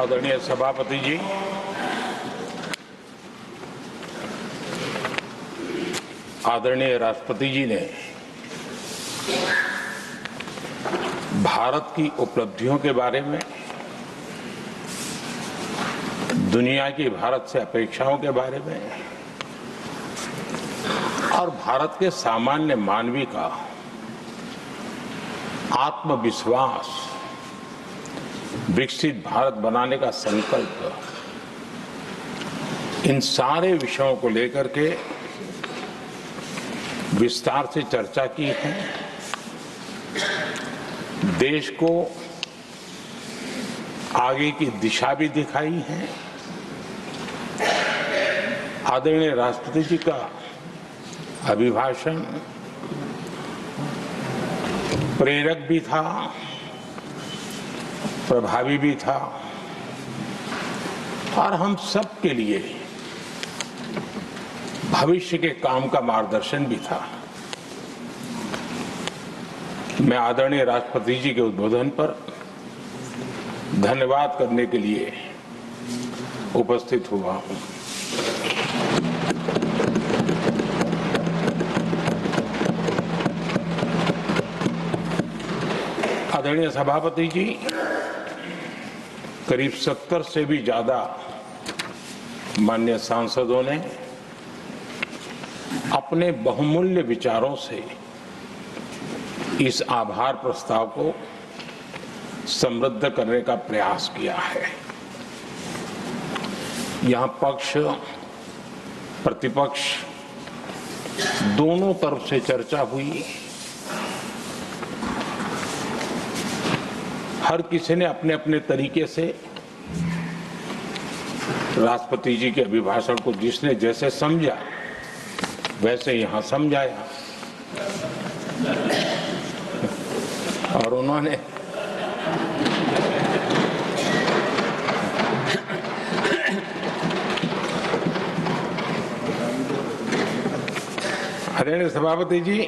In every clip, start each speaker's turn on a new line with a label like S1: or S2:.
S1: आदरणीय सभापति जी, आदरणीय राष्ट्रपति जी ने भारत की उपलब्धियों के बारे में, दुनिया की भारत से अपेक्षाओं के बारे में और भारत के सामान्य मानवी का आत्मविश्वास, विकसित भारत बनाने का संकल्प, इन सारे विषयों को लेकर के विस्तार से चर्चा की है। देश को आगे की दिशा भी दिखाई है। आदरणीय राष्ट्रपति जी का अभिभाषण प्रेरक भी था, प्रभावी भी था और हम सब के लिए भविष्य के काम का मार्गदर्शन भी था। मैं आदरणीय राष्ट्रपति जी के उद्बोधन पर धन्यवाद करने के लिए उपस्थित हुआ हूं। आदरणीय सभापति जी, करीब 70 से भी ज्यादा माननीय सांसदों ने अपने बहुमूल्य विचारों से इस आभार प्रस्ताव को समृद्ध करने का प्रयास किया है। यहां पक्ष प्रतिपक्ष दोनों तरफ से चर्चा हुई। हर किसी ने अपने अपने तरीके से राष्ट्रपति जी के अभिभाषण को जिसने जैसे समझा वैसे यहां समझाया और उन्होंने आदरणीय सभापति जी,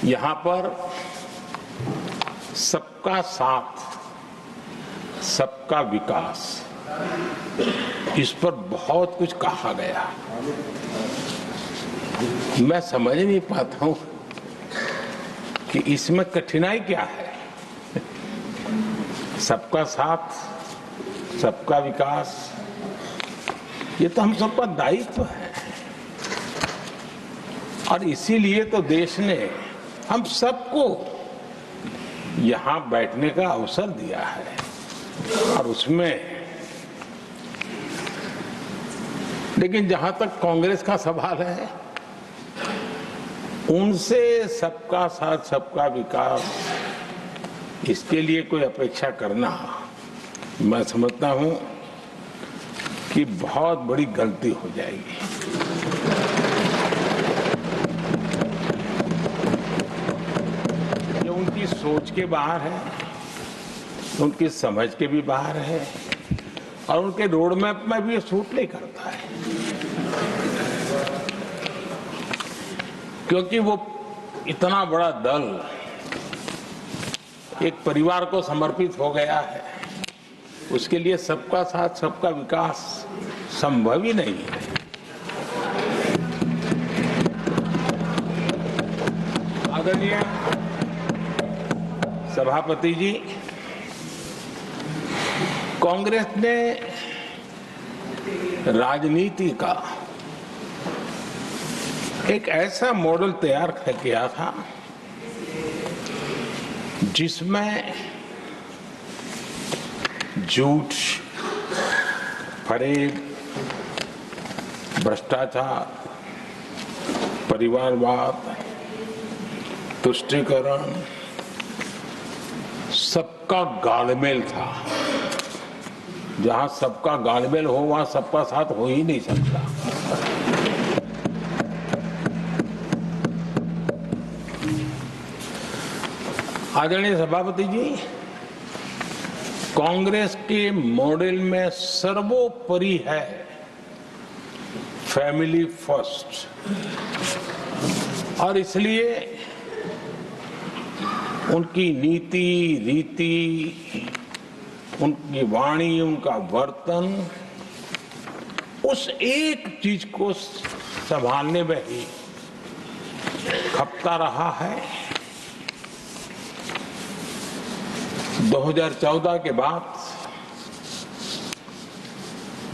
S1: यहां पर सबका साथ, सबका विकास, इस पर बहुत कुछ कहा गया। मैं समझ नहीं पाता हूं कि इसमें कठिनाई क्या है। सबका साथ, सबका विकास, ये तो हम सबका दायित्व है और इसीलिए तो देश ने हम सबको यहां बैठने का अवसर दिया है और उसमें, लेकिन जहां तक कांग्रेस का सवाल है, उनसे सबका साथ, सबका विकास, इसके लिए कोई अपेक्षा करना, मैं समझता हूं कि बहुत बड़ी गलती हो जाएगी। ये उनकी सोच के बाहर है, उनकी समझ के भी बाहर है और उनके रोड मैप में भी ये सूट नहीं करता है, क्योंकि वो इतना बड़ा दल एक परिवार को समर्पित हो गया है। उसके लिए सबका साथ, सबका विकास संभव ही नहीं है। आदरणीय सभापति जी, कांग्रेस ने राजनीति का एक ऐसा मॉडल तैयार किया था जिसमें झूठ, फरेब, भ्रष्टाचार, परिवारवाद, तुष्टीकरण, सबका गालमेल था। जहां सबका गालमेल हो वहां सबका साथ हो ही नहीं सकता। आदरणीय सभापति जी, कांग्रेस के मॉडल में सर्वोपरि है फैमिली फर्स्ट और इसलिए उनकी नीति, रीति, उनकी वाणी, उनका वर्तन, उस एक चीज को संभालने में ही खपता रहा है। 2014 के बाद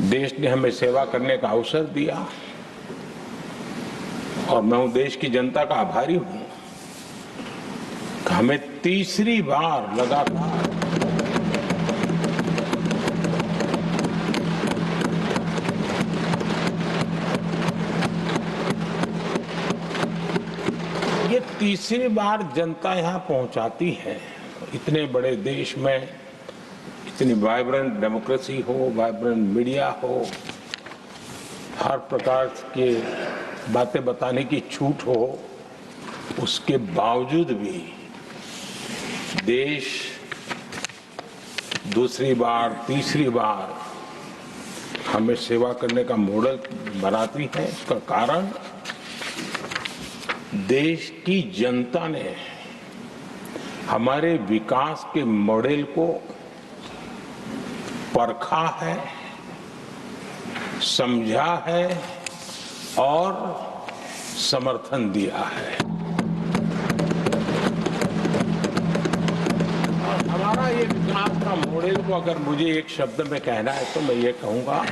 S1: देश ने हमें सेवा करने का अवसर दिया और मैं देश की जनता का आभारी हूं कि हमें तीसरी बार लगातार तीसरी बार जनता यहां पहुंचाती है। इतने बड़े देश में इतनी वाइब्रेंट डेमोक्रेसी हो, वाइब्रेंट मीडिया हो, हर प्रकार के बातें बताने की छूट हो, उसके बावजूद भी देश दूसरी बार, तीसरी बार हमें सेवा करने का मॉडल बनाती है। इसका कारण देश की जनता ने हमारे विकास के मॉडल को परखा है, समझा है और समर्थन दिया है। और हमारा ये विकास का मॉडल को अगर मुझे एक शब्द में कहना है तो मैं ये कहूंगा,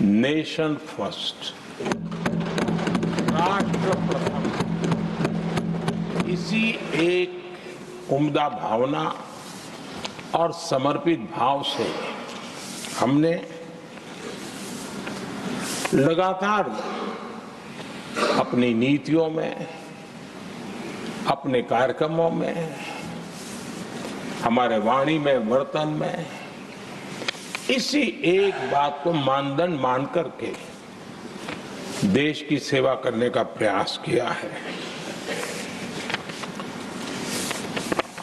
S1: नेशन फर्स्ट, राष्ट्र प्रथम। इसी एक उम्दा भावना और समर्पित भाव से हमने लगातार अपनी नीतियों में, अपने कार्यक्रमों में, हमारे वाणी में, वर्तन में इसी एक बात को मानदंड मान करके देश की सेवा करने का प्रयास किया है।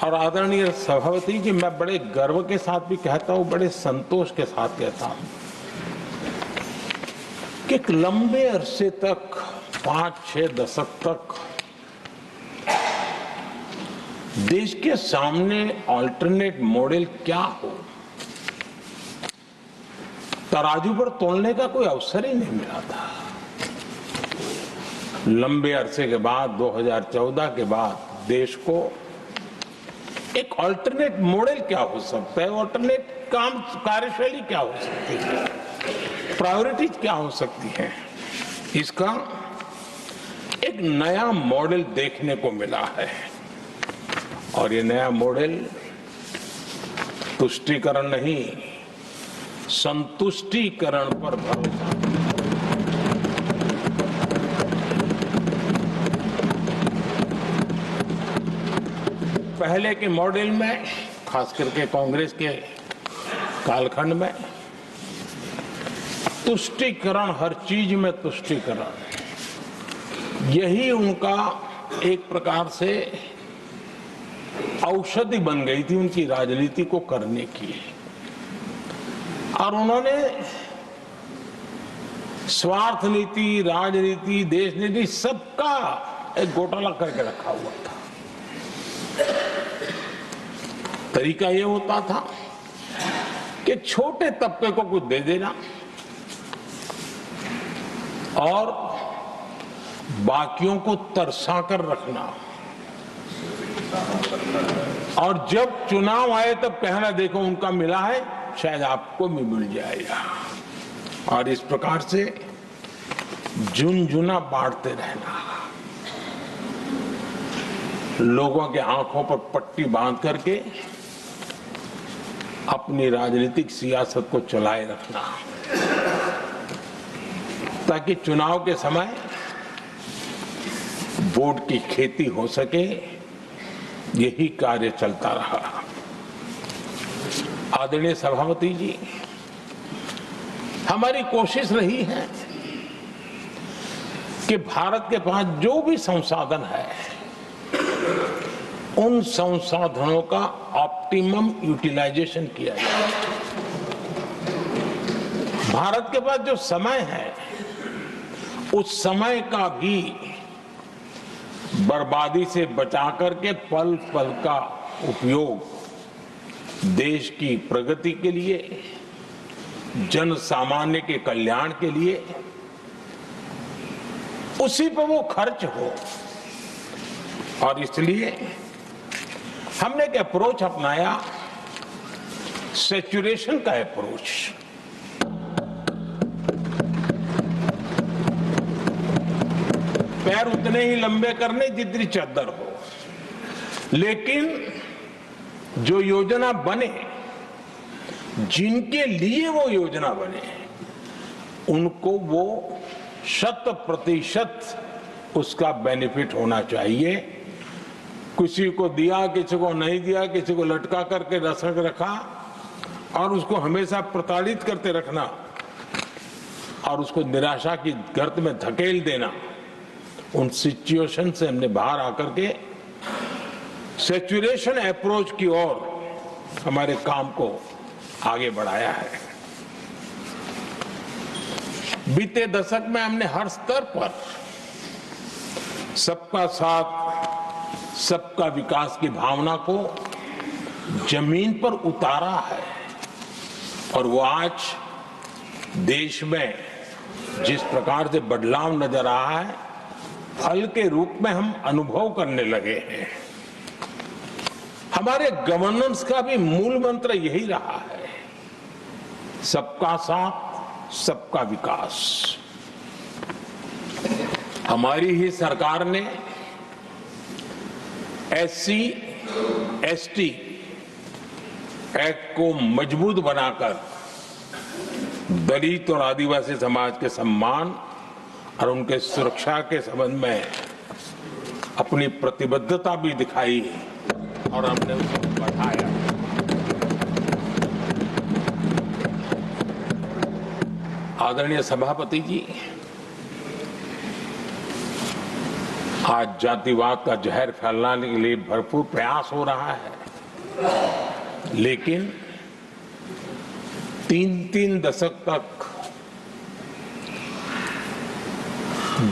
S1: और आदरणीय सभापति जी, मैं बड़े गर्व के साथ भी कहता हूं, बड़े संतोष के साथ कहता हूं कि एक लंबे अरसे तक, 5-6 दशक तक देश के सामने अल्टरनेट मॉडल क्या हो, तराजू पर तोलने का कोई अवसर ही नहीं मिला था। लंबे अरसे के बाद 2014 के बाद देश को एक अल्टरनेट मॉडल क्या हो सकता है, अल्टरनेट काम कार्यशैली क्या हो सकती है, प्रायोरिटीज क्या हो सकती है, इसका एक नया मॉडल देखने को मिला है। और ये नया मॉडल तुष्टीकरण नहीं, संतुष्टीकरण पर भरोसा। पहले के मॉडल में, खास करके कांग्रेस के कालखंड में, तुष्टीकरण, हर चीज में तुष्टीकरण, यही उनका एक प्रकार से औषधि बन गई थी उनकी राजनीति को करने की। और उन्होंने स्वार्थ नीति, राजनीति, देश नीति सबका एक घोटाला करके रखा हुआ था। तरीका ये होता था कि छोटे तबके को कुछ दे देना और बाकियों को तरसा कर रखना, और जब चुनाव आए तब कहना देखो उनका मिला है, शायद आपको भी मिल जाएगा। और इस प्रकार से झुनझुना बांटते रहना, लोगों के आंखों पर पट्टी बांध करके अपनी राजनीतिक सियासत को चलाए रखना, ताकि चुनाव के समय वोट की खेती हो सके। यही कार्य चलता रहा। आदरणीय सभापति जी, हमारी कोशिश रही है कि भारत के पास जो भी संसाधन है, उन संसाधनों का ऑप्टिमम यूटिलाइजेशन किया जाए। भारत के पास जो समय है, उस समय का भी बर्बादी से बचा करके पल पल का उपयोग देश की प्रगति के लिए, जन सामान्य के कल्याण के लिए, उसी पर वो खर्च हो। और इसलिए हमने एक अप्रोच अपनाया, सैचुरेशन का अप्रोच। पैर उतने ही लंबे करने जितनी चद्दर हो, लेकिन जो योजना बने, जिनके लिए वो योजना बने, उनको वो 100% उसका बेनिफिट होना चाहिए। किसी को दिया, किसी को नहीं दिया, किसी को लटका करके रखा और उसको हमेशा प्रताड़ित करते रखना और उसको निराशा की गर्त में धकेल देना, उन सिचुएशन से हमने बाहर आकर के सैचुरेशन अप्रोच की ओर हमारे काम को आगे बढ़ाया है। बीते दशक में हमने हर स्तर पर सबका साथ, सबका विकास की भावना को जमीन पर उतारा है और वो आज देश में जिस प्रकार से बदलाव नजर आ रहा है, फल के रूप में हम अनुभव करने लगे हैं। हमारे गवर्नेंस का भी मूल मंत्र यही रहा है, सबका साथ, सबका विकास। हमारी ही सरकार ने SC, ST एक्ट को मजबूत बनाकर दलित और आदिवासी समाज के सम्मान और उनके सुरक्षा के संबंध में अपनी प्रतिबद्धता भी दिखाई और हमने उसको बढ़ाया। आदरणीय सभापति जी, आज जातिवाद का जहर फैलाने के लिए भरपूर प्रयास हो रहा है, लेकिन 3 दशक तक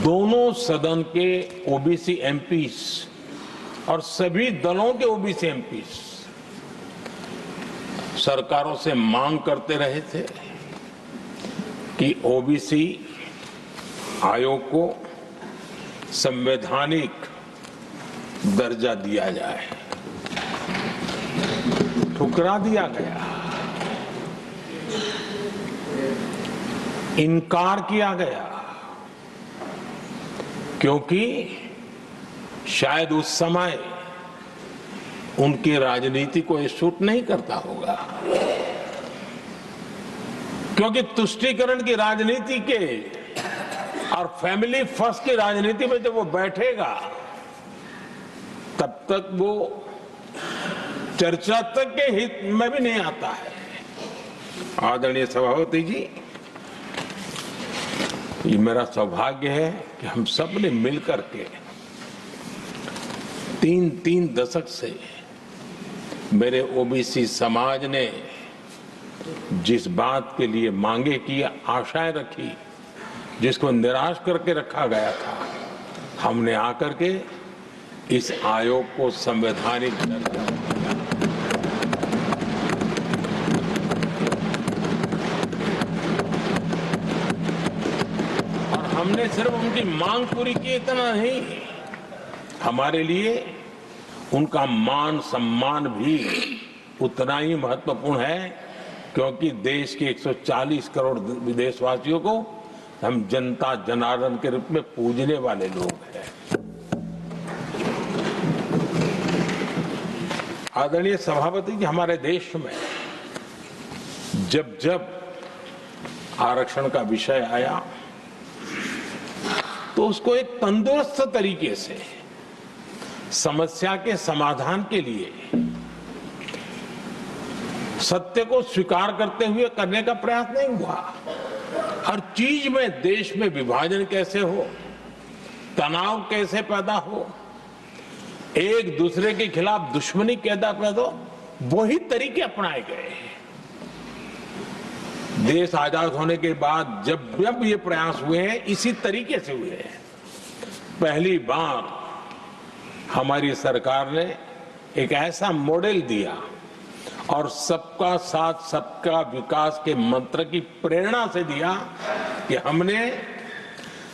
S1: दोनों सदन के ओबीसी एमपीज और सभी दलों के ओबीसी एमपीज सरकारों से मांग करते रहे थे कि ओबीसी आयोग को संवैधानिक दर्जा दिया जाए। ठुकरा दिया गया, इनकार किया गया, क्योंकि शायद उस समय उनकी राजनीति को ये सूट नहीं करता होगा, क्योंकि तुष्टीकरण की राजनीति के और फैमिली फर्स्ट की राजनीति में जब वो बैठेगा तब तक वो चर्चा तक के हित में भी नहीं आता है। आदरणीय सभापति जी, ये मेरा सौभाग्य है कि हम सब ने मिलकर के 3 दशक से मेरे ओबीसी समाज ने जिस बात के लिए मांगे की, आशाएं रखी, जिसको निराश करके रखा गया था, हमने आकर के इस आयोग को संवैधानिक दर्जा दिया। और हमने सिर्फ उनकी मांग पूरी की इतना नहीं, हमारे लिए उनका मान सम्मान भी उतना ही महत्वपूर्ण है, क्योंकि देश के 140 करोड़ देशवासियों को हम जनता जनार्दन के रूप में पूजने वाले लोग हैं। आदरणीय सभापति जी, हमारे देश में जब जब आरक्षण का विषय आया तो उसको एक तंदुरुस्त तरीके से समस्या के समाधान के लिए सत्य को स्वीकार करते हुए करने का प्रयास नहीं हुआ। हर चीज में देश में विभाजन कैसे हो, तनाव कैसे पैदा हो, एक दूसरे के खिलाफ दुश्मनी कैसे पैदा हो, वही तरीके अपनाए गए। देश आजाद होने के बाद जब ये प्रयास हुए हैं, इसी तरीके से हुए हैं। पहली बार हमारी सरकार ने एक ऐसा मॉडल दिया और सबका साथ सबका विकास के मंत्र की प्रेरणा से दिया कि हमने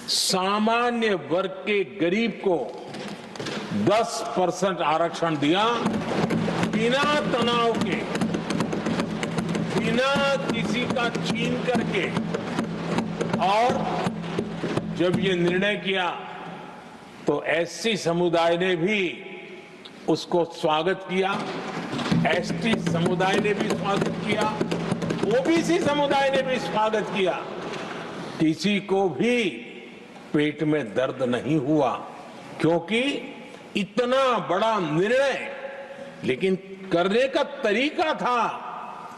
S1: सामान्य वर्ग के गरीब को 10% आरक्षण दिया, बिना तनाव के, बिना किसी का छीन करके। और जब ये निर्णय किया तो एससी समुदाय ने भी उसको स्वागत किया, एसटी समुदाय ने भी स्वागत किया, ओबीसी समुदाय ने भी स्वागत किया। किसी को भी पेट में दर्द नहीं हुआ, क्योंकि इतना बड़ा निर्णय, लेकिन करने का तरीका था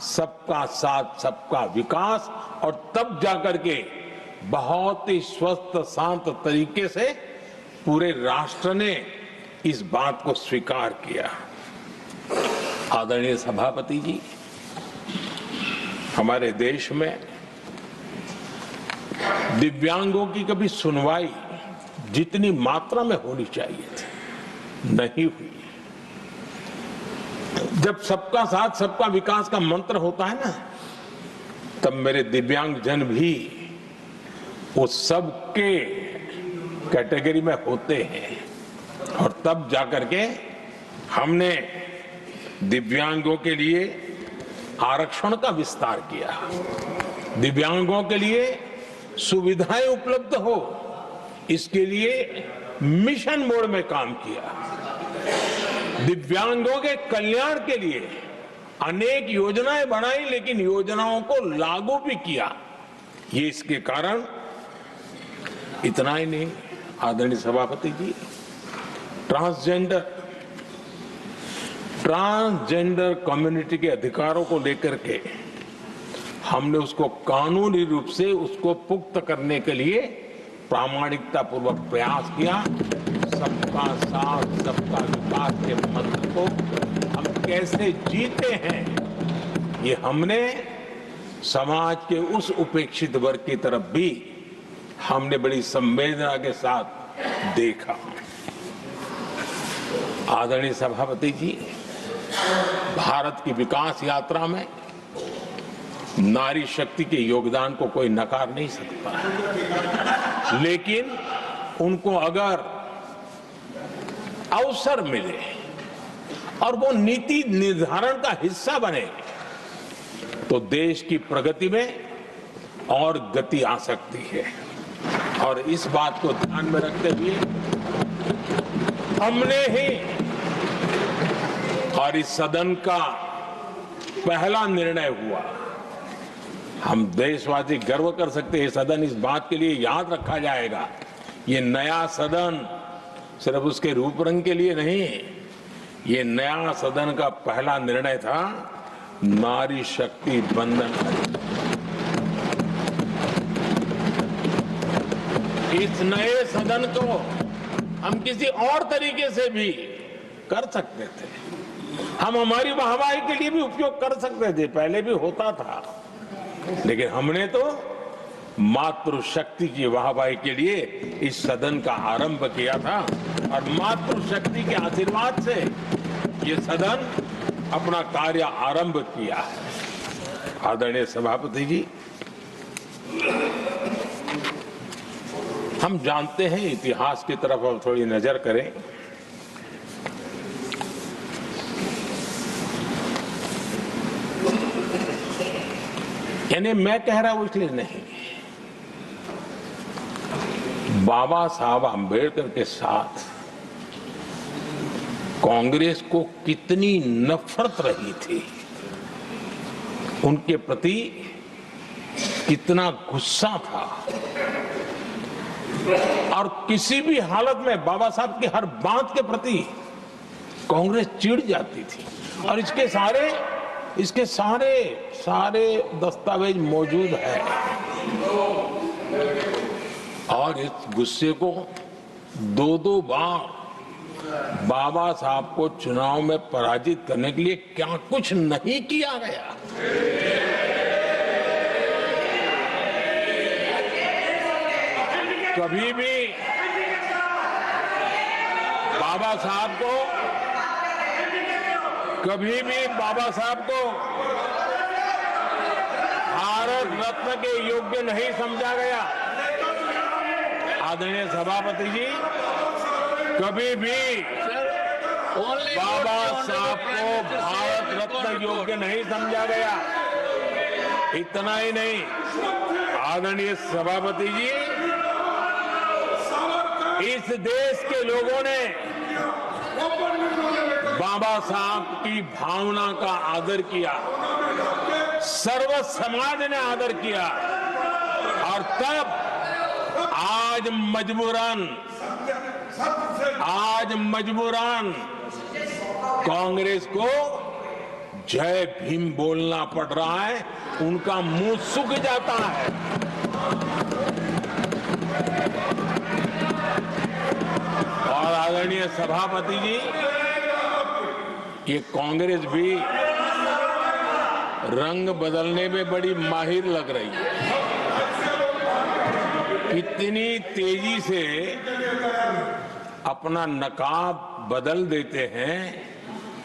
S1: सबका साथ सबका विकास। और तब जाकर के बहुत ही स्वस्थ शांत तरीके से पूरे राष्ट्र ने इस बात को स्वीकार किया। आदरणीय सभापति जी, हमारे देश में दिव्यांगों की कभी सुनवाई जितनी मात्रा में होनी चाहिए थी नहीं हुई। जब सबका साथ सबका विकास का मंत्र होता है ना, तब मेरे दिव्यांग जन भी उस सबके कैटेगरी में होते हैं। और तब जाकर के हमने दिव्यांगों के लिए आरक्षण का विस्तार किया, दिव्यांगों के लिए सुविधाएं उपलब्ध हो, इसके लिए मिशन मोड में काम किया। दिव्यांगों के कल्याण के लिए अनेक योजनाएं बनाई, लेकिन योजनाओं को लागू भी किया। ये इसके कारण इतना ही नहीं, आदरणीय सभापति जी, ट्रांसजेंडर कम्युनिटी के अधिकारों को लेकर के हमने उसको कानूनी रूप से उसको पुख्त करने के लिए प्रामाणिकता पूर्वक प्रयास किया। सबका साथ सबका विकास के मंत्र को हम कैसे जीते हैं, ये हमने समाज के उस उपेक्षित वर्ग की तरफ भी हमने बड़ी संवेदना के साथ देखा। आदरणीय सभापति जी, भारत की विकास यात्रा में नारी शक्ति के योगदान को कोई नकार नहीं सकता, लेकिन उनको अगर अवसर मिले और वो नीति निर्धारण का हिस्सा बने तो देश की प्रगति में और गति आ सकती है। और इस बात को ध्यान में रखते हुए हमने ही और इस सदन का पहला निर्णय हुआ, हम देशवासी गर्व कर सकते हैं, सदन इस बात के लिए याद रखा जाएगा, ये नया सदन सिर्फ उसके रूप रंग के लिए नहीं, ये नया सदन का पहला निर्णय था नारी शक्ति बंधन। इस नए सदन को हम किसी और तरीके से भी कर सकते थे, हम हमारी वाहवाही के लिए भी उपयोग कर सकते थे, पहले भी होता था, लेकिन हमने तो मातृशक्ति की वाहवाही के लिए इस सदन का आरंभ किया था। और मातृशक्ति के आशीर्वाद से ये सदन अपना कार्य आरंभ किया है। आदरणीय सभापति जी, हम जानते हैं, इतिहास की तरफ अब थोड़ी नजर करें। यानी मैं कह रहा हूं इसलिए नहीं, बाबा साहब आंबेडकर के साथ कांग्रेस को कितनी नफरत रही थी, उनके प्रति कितना गुस्सा था, और किसी भी हालत में बाबा साहब की हर बात के प्रति कांग्रेस चिढ़ जाती थी। और इसके सारे दस्तावेज मौजूद है। और इस गुस्से को दो बार बाबा साहब को चुनाव में पराजित करने के लिए क्या कुछ नहीं किया गया। कभी भी बाबा साहब को कभी भी बाबा साहब को भारत रत्न के योग्य नहीं समझा गया। आदरणीय सभापति जी, कभी भी बाबा साहब को भारत रत्न योग्य नहीं समझा गया। इतना ही नहीं, आदरणीय सभापति जी, इस देश के लोगों ने बाबा साहब की भावना का आदर किया, सर्व समाज ने आदर किया, और तब आज मजबूरन कांग्रेस को जय भीम बोलना पड़ रहा है, उनका मुंह सूख जाता है। और आदरणीय सभापति जी, ये कांग्रेस भी रंग बदलने में बड़ी माहिर लग रही है। इतनी तेजी से अपना नकाब बदल देते हैं,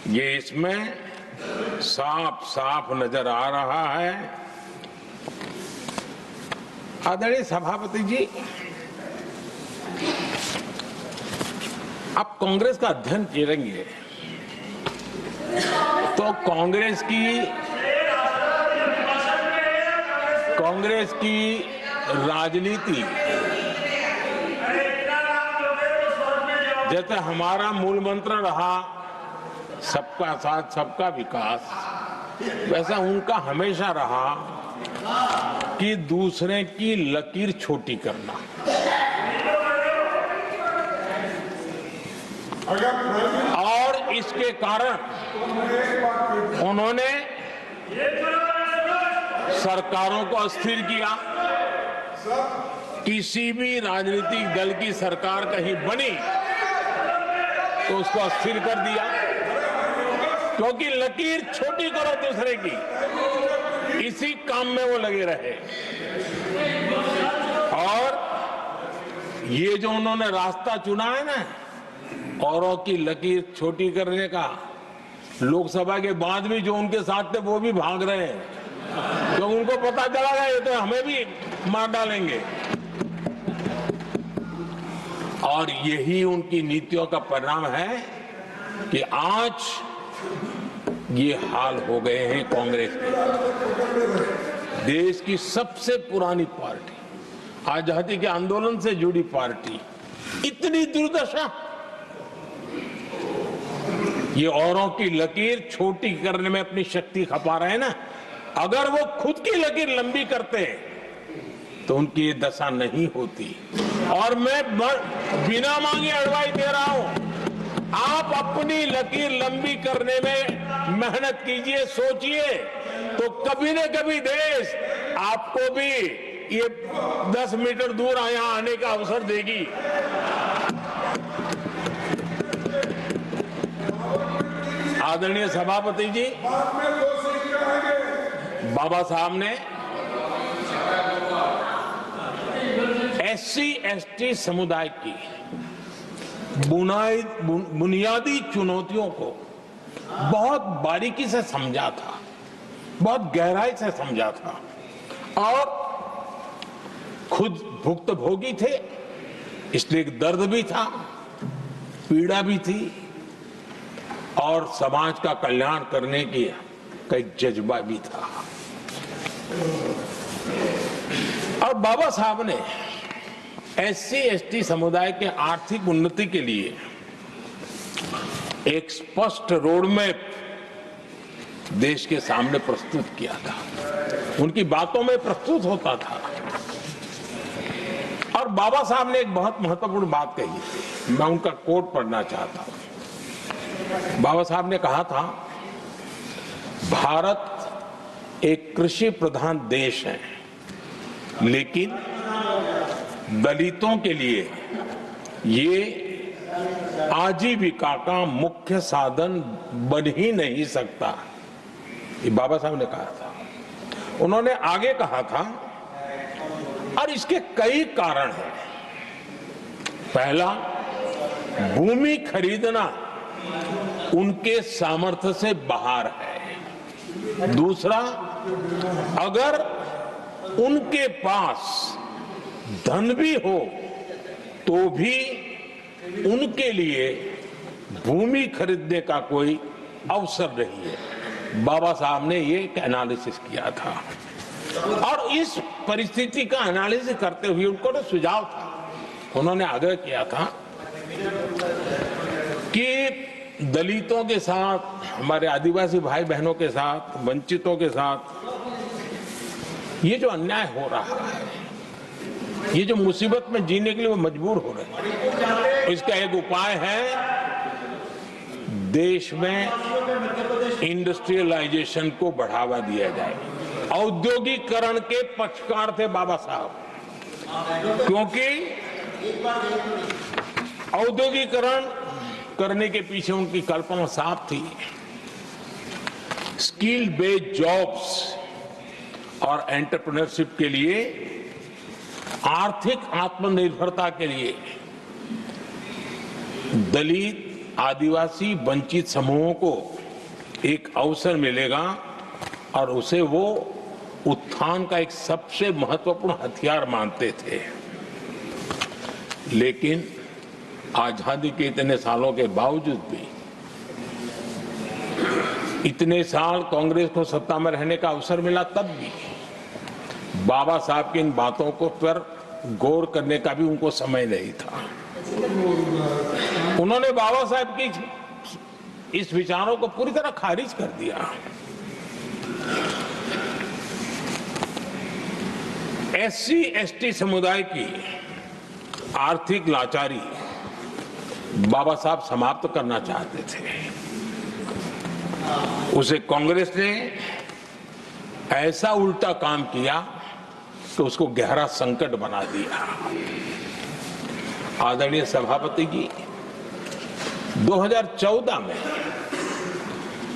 S1: ये इसमें साफ साफ नजर आ रहा है। आदरणीय सभापति जी, आप कांग्रेस का अध्ययन करेंगे तो कांग्रेस की राजनीति, जैसे हमारा मूल मंत्र रहा सबका साथ सबका विकास, वैसा उनका हमेशा रहा कि दूसरे की लकीर छोटी करना। और इसके कारण उन्होंने सरकारों को अस्थिर किया। किसी भी राजनीतिक दल की सरकार कहीं बनी तो उसको अस्थिर कर दिया, क्योंकि लकीर छोटी करो दूसरे की, इसी काम में वो लगे रहे। और ये जो उन्होंने रास्ता चुना है ना, औरों की लकीर छोटी करने का, लोकसभा के बाद भी जो उनके साथ थे वो भी भाग रहे हैं, तो उनको पता चला गया ये तो हमें भी मार डालेंगे। और यही उनकी नीतियों का परिणाम है कि आज ये हाल हो गए हैं कांग्रेस के। देश की सबसे पुरानी पार्टी, आजादी के आंदोलन से जुड़ी पार्टी, इतनी दुर्दशा। ये औरों की लकीर छोटी करने में अपनी शक्ति खपा रहे हैं ना। अगर वो खुद की लकीर लंबी करते तो उनकी ये दशा नहीं होती। और मैं बिना मांगे एडवाइस दे रहा हूं, आप अपनी लकीर लंबी करने में मेहनत कीजिए, सोचिए, तो कभी न कभी देश आपको भी ये 10 मीटर दूर यहां आने का अवसर देगी। आदरणीय सभापति जी, बाबा साहब ने SC/ST समुदाय की बुनियादी चुनौतियों को बहुत बारीकी से समझा था, बहुत गहराई से समझा था, और खुद भुक्तभोगी थे, इसलिए दर्द भी था, पीड़ा भी थी, और समाज का कल्याण करने की का एक जज्बा भी था। और बाबा साहब ने SC/ST समुदाय के आर्थिक उन्नति के लिए एक स्पष्ट रोड मैप देश के सामने प्रस्तुत किया था। उनकी बातों में प्रस्तुत होता था। और बाबा साहब ने एक बहुत महत्वपूर्ण बात कही थी, मैं उनका कोट पढ़ना चाहता हूं। बाबा साहब ने कहा था, भारत एक कृषि प्रधान देश है, लेकिन दलितों के लिए ये आजीविका का मुख्य साधन बन ही नहीं सकता। ये बाबा साहब ने कहा था। उन्होंने आगे कहा था, और इसके कई कारण हैं। पहला, भूमि खरीदना उनके सामर्थ्य से बाहर है। दूसरा, अगर उनके पास धन भी हो तो भी उनके लिए भूमि खरीदने का कोई अवसर नहीं है। बाबा साहब ने ये एक एनालिसिस किया था और इस परिस्थिति का एनालिसिस करते हुए उनको तो सुझाव था, उन्होंने आग्रह किया था कि दलितों के साथ, हमारे आदिवासी भाई बहनों के साथ, वंचितों के साथ ये जो अन्याय हो रहा है, ये जो मुसीबत में जीने के लिए वो मजबूर हो रहे हैं, इसका एक उपाय है देश में इंडस्ट्रियलाइजेशन को बढ़ावा दिया जाए। औद्योगिकरण के पक्षकार थे बाबा साहब, क्योंकि औद्योगिकरण करने के पीछे उनकी कल्पना साफ थी। स्किल बेस्ड जॉब्स और एंटरप्रेन्योरशिप के लिए, आर्थिक आत्मनिर्भरता के लिए दलित, आदिवासी, वंचित समूहों को एक अवसर मिलेगा और उसे वो उत्थान का एक सबसे महत्वपूर्ण हथियार मानते थे। लेकिन आजादी के इतने सालों के बावजूद भी, इतने साल कांग्रेस को सत्ता में रहने का अवसर मिला, तब भी बाबा साहब की इन बातों को पर गौर करने का भी उनको समय नहीं था। उन्होंने बाबा साहब की इस विचारों को पूरी तरह खारिज कर दिया। एससी एसटी समुदाय की आर्थिक लाचारी बाबा साहब समाप्त करना चाहते थे। उसे कांग्रेस ने ऐसा उल्टा काम किया कि उसको गहरा संकट बना दिया। आदरणीय सभापति जी, 2014 में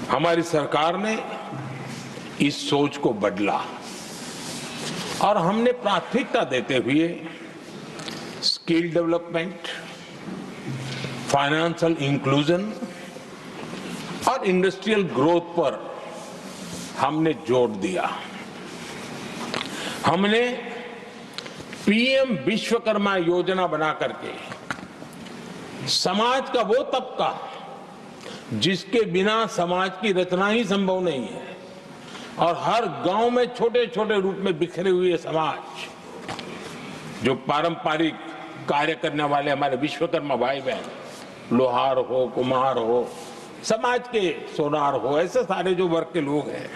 S1: हमारी सरकार ने इस सोच को बदला और हमने प्राथमिकता देते हुए स्किल डेवलपमेंट, फाइनेंशियल इंक्लूजन और इंडस्ट्रियल ग्रोथ पर हमने जोर दिया। हमने पीएम विश्वकर्मा योजना बना करके समाज का वो तबका जिसके बिना समाज की रचना ही संभव नहीं है, और हर गांव में छोटे छोटे रूप में बिखरे हुए समाज, जो पारंपरिक कार्य करने वाले हमारे विश्वकर्मा भाई बहन, लोहार हो, कुम्हार हो, समाज के सोनार हो, ऐसे सारे जो वर्ग के लोग हैं,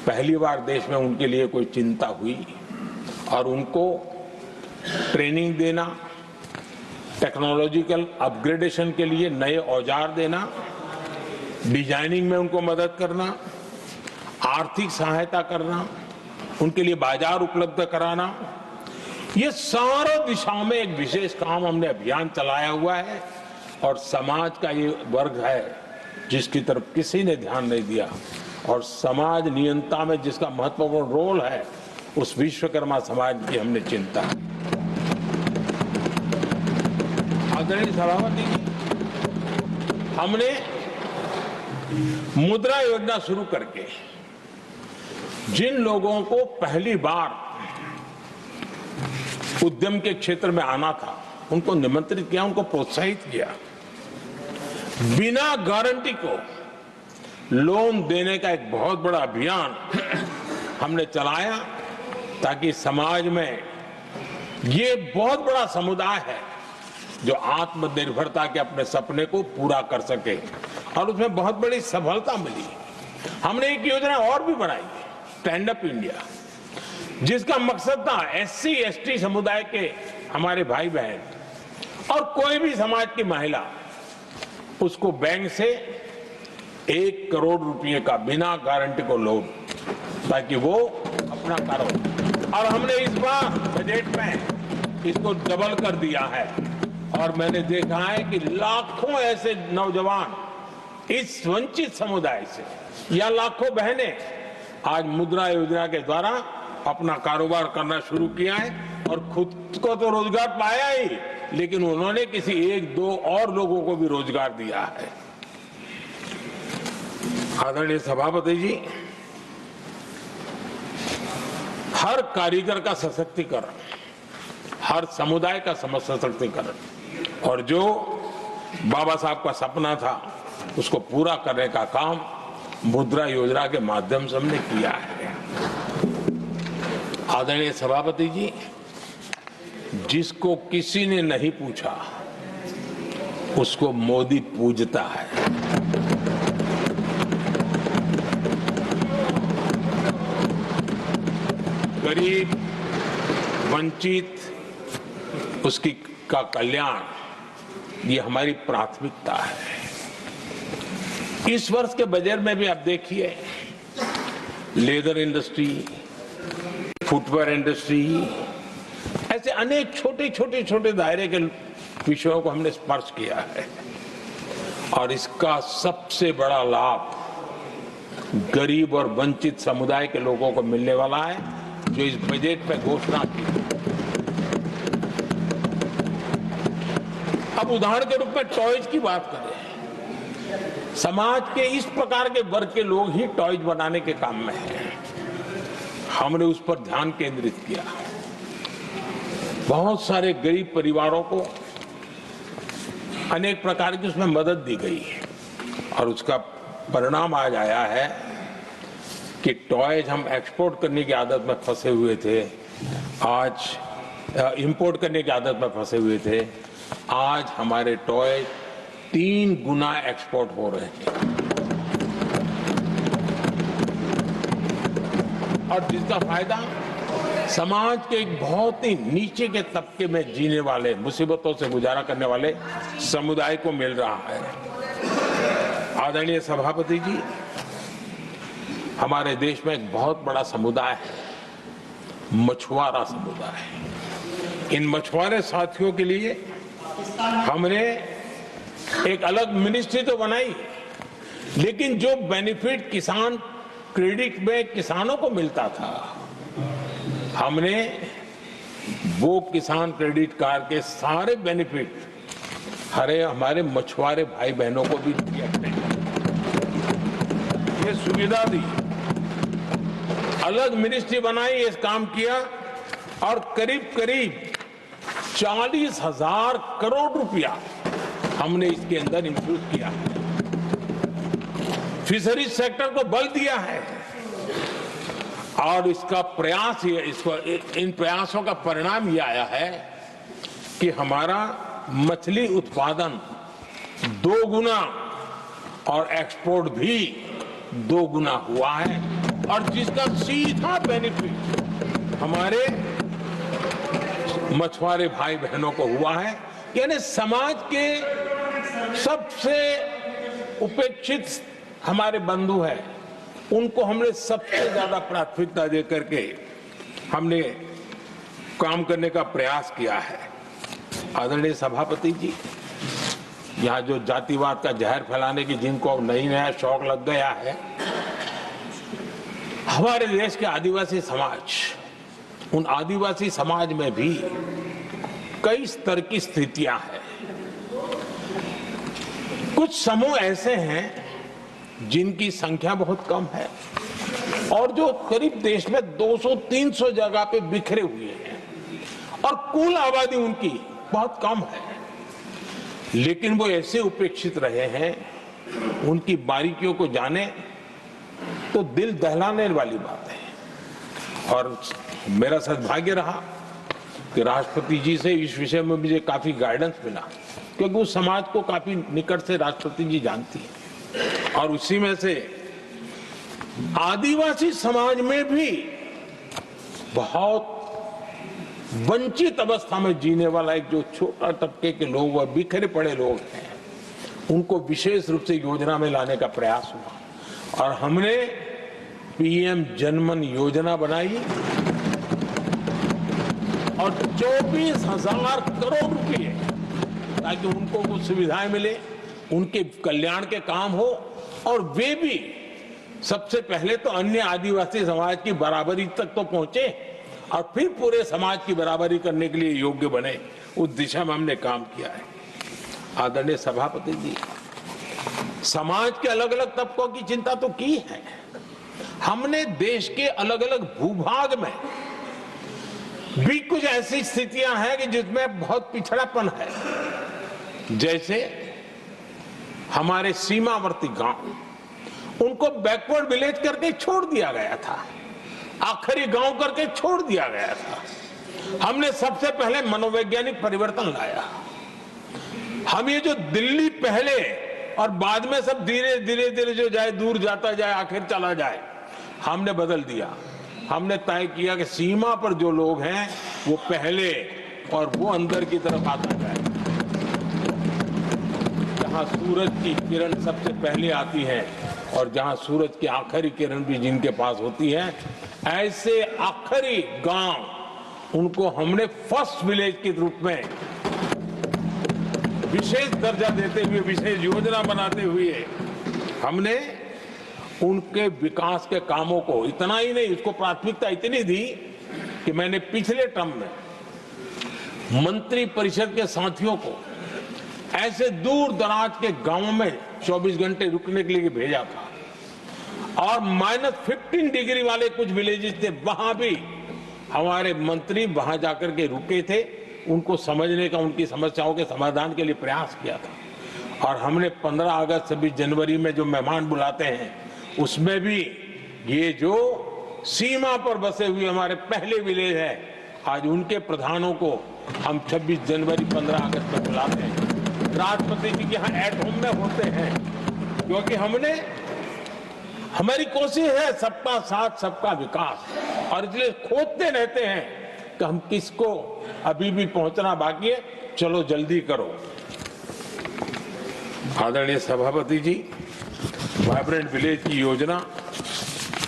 S1: पहली बार देश में उनके लिए कोई चिंता हुई और उनको ट्रेनिंग देना, टेक्नोलॉजिकल अपग्रेडेशन के लिए नए औजार देना, डिजाइनिंग में उनको मदद करना, आर्थिक सहायता करना, उनके लिए बाजार उपलब्ध कराना, ये सारा दिशाओं में एक विशेष काम हमने अभियान चलाया हुआ है। और समाज का ये वर्ग है जिसकी तरफ किसी ने ध्यान नहीं दिया, और समाज नियंत्रण में जिसका महत्वपूर्ण रोल है, उस विश्वकर्मा समाज की हमने चिंता। आदरणीय सभापति जी, हमने मुद्रा योजना शुरू करके जिन लोगों को पहली बार उद्यम के क्षेत्र में आना था, उनको निमंत्रित किया, उनको प्रोत्साहित किया। बिना गारंटी को लोन देने का एक बहुत बड़ा अभियान हमने चलाया, ताकि समाज में ये बहुत बड़ा समुदाय है जो आत्मनिर्भरता के अपने सपने को पूरा कर सके, और उसमें बहुत बड़ी सफलता मिली। हमने एक योजना और भी बनाई, स्टैंड अप इंडिया, जिसका मकसद था एससी एसटी समुदाय के हमारे भाई बहन और कोई भी समाज की महिला, उसको बैंक से 1 करोड़ रुपए का बिना गारंटी को लोन, ताकि वो अपना कारोबार। और हमने इस बार बजट में इसको डबल कर दिया है, और मैंने देखा है कि लाखों ऐसे नौजवान इस वंचित समुदाय से, या लाखों बहनें आज मुद्रा योजना के द्वारा अपना कारोबार करना शुरू किया है, और खुद को तो रोजगार पाया ही, लेकिन उन्होंने किसी 1-2 और लोगों को भी रोजगार दिया है। आदरणीय सभापति जी, हर कारीगर का सशक्तिकरण, हर समुदाय का सशक्तिकरण और जो बाबा साहब का सपना था उसको पूरा करने का काम मुद्रा योजना के माध्यम से हमने किया है। आदरणीय सभापति जी, जिसको किसी ने नहीं पूछा उसको मोदी पूजता है। गरीब, वंचित, उसकी का कल्याण ये हमारी प्राथमिकता है। इस वर्ष के बजट में भी आप देखिए, लेदर इंडस्ट्री, फुटवेयर इंडस्ट्री, ऐसे अनेक छोटे दायरे के विषयों को हमने स्पर्श किया है और इसका सबसे बड़ा लाभ गरीब और वंचित समुदाय के लोगों को मिलने वाला है, जो इस बजट में घोषणा की। अब उदाहरण के रूप में टॉयज की बात करें, समाज के इस प्रकार के वर्ग के लोग ही टॉयज बनाने के काम में हैं। हमने उस पर ध्यान केंद्रित किया। बहुत सारे गरीब परिवारों को अनेक प्रकार की उसमें मदद दी गई और उसका परिणाम आज आया है कि टॉयज हम एक्सपोर्ट करने की आदत में फंसे हुए थे, आज इंपोर्ट करने की आदत में फंसे हुए थे, आज हमारे टॉय 3 गुना एक्सपोर्ट हो रहे हैं और जिसका फायदा समाज के एक बहुत ही नीचे के तबके में जीने वाले, मुसीबतों से गुजारा करने वाले समुदाय को मिल रहा है। आदरणीय सभापति जी, हमारे देश में एक बहुत बड़ा समुदाय है, मछुआरा समुदाय। इन मछुआरे साथियों के लिए हमने एक अलग मिनिस्ट्री तो बनाई, लेकिन जो बेनिफिट किसान क्रेडिट में किसानों को मिलता था, हमने वो किसान क्रेडिट कार्ड के सारे बेनिफिट हमारे मछुआरे भाई बहनों को भी दिए। ये सुविधा दी, अलग मिनिस्ट्री बनाई, ये काम किया और करीब 40,000 करोड़ रुपया हमने इसके अंदर इंफ्यूज किया। फिशरीज सेक्टर को बल दिया है और इसका प्रयास इन प्रयासों का परिणाम ये आया है कि हमारा मछली उत्पादन 2 गुना और एक्सपोर्ट भी 2 गुना हुआ है और जिसका सीधा बेनिफिट हमारे मछुआरे भाई बहनों को हुआ है। यानी समाज के सबसे उपेक्षित हमारे बंधु हैं, उनको हमने सबसे ज्यादा प्राथमिकता दे करके हमने काम करने का प्रयास किया है। आदरणीय सभापति जी, यहाँ जो जातिवाद का जहर फैलाने की जिनको नया शौक लग गया है, हमारे देश के आदिवासी समाज, उन आदिवासी समाज में भी कई स्तर की स्थितियां हैं। कुछ समूह ऐसे हैं जिनकी संख्या बहुत कम है और जो करीब देश में 200-300 जगह पे बिखरे हुए हैं और कुल आबादी उनकी बहुत कम है, लेकिन वो ऐसे उपेक्षित रहे हैं, उनकी बारीकियों को जाने तो दिल दहलाने वाली बात है। और मेरा सद्भाग्य रहा कि राष्ट्रपति जी से इस विषय में मुझे काफी गाइडेंस मिला, क्योंकि उस समाज को काफी निकट से राष्ट्रपति जी जानती है और उसी में से आदिवासी समाज में भी बहुत वंचित अवस्था में जीने वाला एक जो छोटा तबके के लोग व बिखरे पड़े लोग हैं, उनको विशेष रूप से योजना में लाने का प्रयास हुआ और हमने पीएम जनमन योजना बनाई और 24,000 करोड़ रुपए ताकि उनको कुछ सुविधाएं मिले, उनके कल्याण के काम हो और वे भी सबसे पहले तो अन्य आदिवासी समाज की बराबरी तक तो पहुंचे और फिर पूरे समाज की बराबरी करने के लिए योग्य बने। उस दिशा में हमने काम किया है। आदरणीय सभापति जी, समाज के अलग अलग तबकों की चिंता तो की है। हमने देश के अलग अलग भूभाग में भी कुछ ऐसी स्थितियां हैं कि जिसमें बहुत पिछड़ापन है। जैसे हमारे सीमावर्ती गांव, उनको बैकवर्ड विलेज करके छोड़ दिया गया था, आखिरी गांव करके छोड़ दिया गया था। हमने सबसे पहले मनोवैज्ञानिक परिवर्तन लाया। हम ये जो दिल्ली पहले और बाद में सब धीरे धीरे जो जाए दूर जाता जाए आखिर चला जाए, हमने बदल दिया। हमने तय किया कि सीमा पर जो लोग हैं वो पहले और वो अंदर की तरफ आता जाए। जहां सूरज की किरण सबसे पहले आती है और जहां सूरज की आखिरी किरण भी जिनके पास होती है, ऐसे आखिरी गांव उनको हमने फर्स्ट विलेज के रूप में विशेष दर्जा देते हुए, विशेष योजना बनाते हुए हमने उनके विकास के कामों को, इतना ही नहीं, उसको प्राथमिकता इतनी दी कि मैंने पिछले टर्म में मंत्री परिषद के साथियों को ऐसे दूर दराज के गांवों में 24 घंटे रुकने के लिए भेजा था। और -15 डिग्री वाले कुछ विलेजेस थे, वहां भी हमारे मंत्री वहां जाकर के रुके थे, उनको समझने का, उनकी समस्याओं के समाधान के लिए प्रयास किया था। और हमने 15 अगस्त 26 जनवरी में जो मेहमान बुलाते हैं, उसमें भी ये जो सीमा पर बसे हुए हमारे पहले विलेज है, आज उनके प्रधानों को हम 26 जनवरी 15 अगस्त में बुलाते हैं। राष्ट्रपति जी के यहाँ एट होम में होते हैं, क्योंकि हमारी कोशिश है सबका साथ सबका विकास, और इसलिए खोजते रहते हैं कि हम किसको, अभी भी पहुंचना बाकी है, चलो जल्दी करो। आदरणीय सभापति जी, वाइब्रेंट विलेज की योजना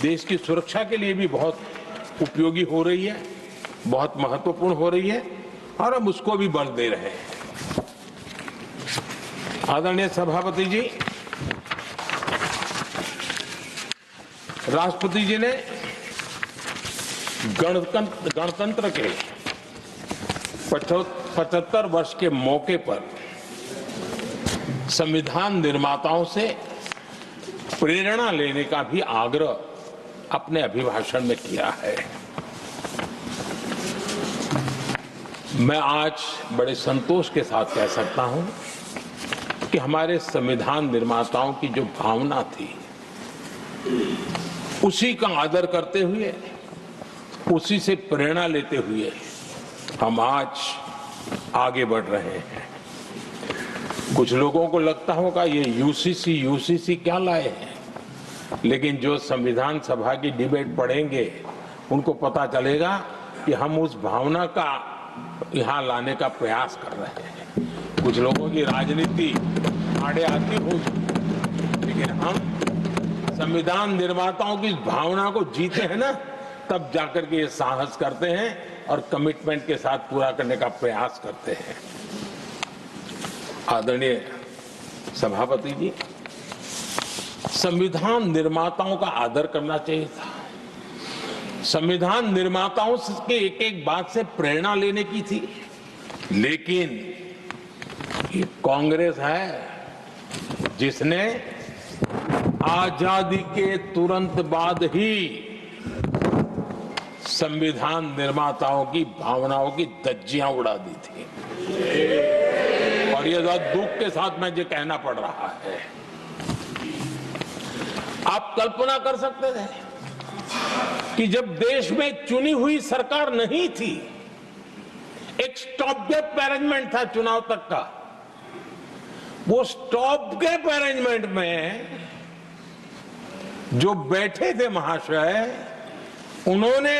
S1: देश की सुरक्षा के लिए भी बहुत उपयोगी हो रही है, बहुत महत्वपूर्ण हो रही है, और हम उसको भी बल दे रहे हैं। आदरणीय सभापति जी, राष्ट्रपति जी ने गणतंत्र के 75 वर्ष के मौके पर संविधान निर्माताओं से प्रेरणा लेने का भी आग्रह अपने अभिभाषण में किया है। मैं आज बड़े संतोष के साथ कह सकता हूं कि हमारे संविधान निर्माताओं की जो भावना थी, उसी का आदर करते हुए, उसी से प्रेरणा लेते हुए हम आज आगे बढ़ रहे हैं। कुछ लोगों को लगता होगा ये यूसीसी क्या लाए हैं, लेकिन जो संविधान सभा की डिबेट पढ़ेंगे उनको पता चलेगा कि हम उस भावना का यहाँ लाने का प्रयास कर रहे हैं। कुछ लोगों की राजनीति आड़े आती होगी, लेकिन हम संविधान निर्माताओं की भावना को जीते हैं ना, तब जाकर के ये साहस करते हैं और कमिटमेंट के साथ पूरा करने का प्रयास करते हैं। आदरणीय सभापति जी, संविधान निर्माताओं का आदर करना चाहिए था। संविधान निर्माताओं के एक एक बात से प्रेरणा लेने की थी, लेकिन ये कांग्रेस है जिसने आजादी के तुरंत बाद ही संविधान निर्माताओं की भावनाओं की धज्जियां उड़ा दी थी। और ये दुख के साथ मैं ये कहना पड़ रहा है। आप कल्पना कर सकते थे कि जब देश में चुनी हुई सरकार नहीं थी, एक स्टॉप गैप अरेंजमेंट था चुनाव तक का, वो स्टॉप गैप अरेंजमेंट में जो बैठे थे महाशय, उन्होंने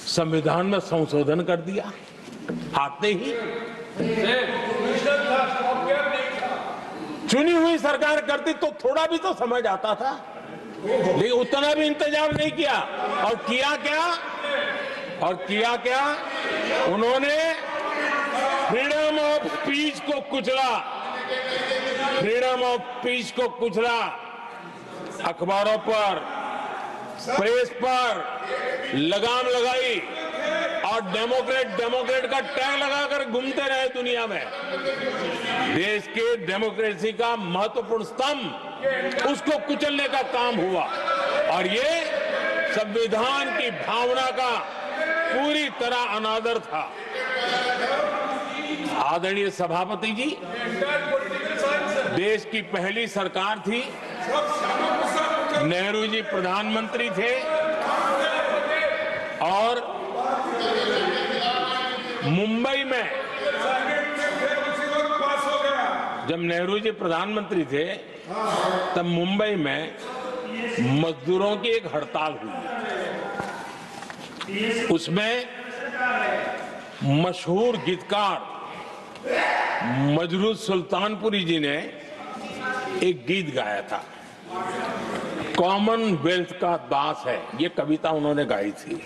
S1: संविधान में संशोधन कर दिया। आते ही चुनी हुई सरकार करती तो थोड़ा भी तो समझ आता था, लेकिन उतना भी इंतजाम नहीं किया। और किया क्या उन्होंने फ्रीडम ऑफ स्पीच को कुचला, फ्रीडम ऑफ स्पीच को कुचला। अखबारों पर, प्रेस पर लगाम लगाई और डेमोक्रेट का टैग लगाकर घूमते रहे दुनिया में। देश के डेमोक्रेसी का महत्वपूर्ण स्तंभ, उसको कुचलने का काम हुआ और ये संविधान की भावना का पूरी तरह अनादर था। आदरणीय सभापति जी, देश की पहली सरकार थी, नेहरू जी प्रधानमंत्री थे और मुंबई में जब नेहरू जी प्रधानमंत्री थे तब मुंबई में मजदूरों की एक हड़ताल हुई। उसमें मशहूर गीतकार मजरूह सुल्तानपुरी जी ने एक गीत गाया था, कॉमनवेल्थ का दास है, ये कविता उन्होंने गाई थी।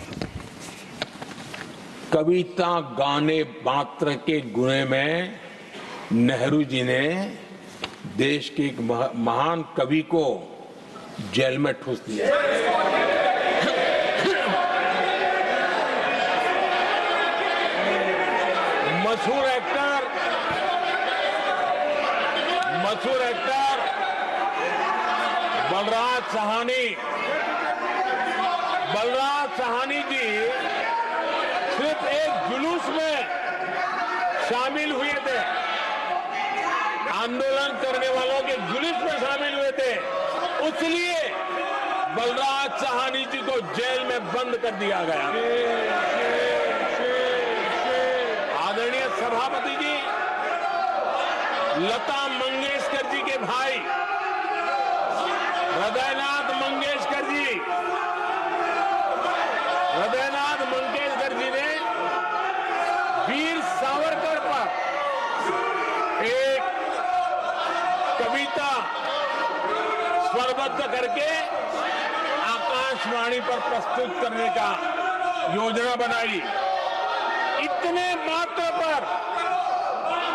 S1: कविता गाने मात्र के गुणे में नेहरू जी ने देश के एक महान कवि को जेल में ठूस दिया। मशहूर एक्टर बलराज साहनी जी सिर्फ एक जुलूस में शामिल हुए थे, आंदोलन करने वालों के जुलूस में शामिल हुए थे, इसलिए बलराज साहनी जी को जेल में बंद कर दिया गया। आदरणीय सभापति जी, लता मंगेशकर जी के भाई हृदयनाथ मंगेशकर जी ने वीर सावरकर पर एक कविता स्वरबद्ध करके आकाशवाणी पर प्रस्तुत करने का योजना बनाई। इतने मात्र पर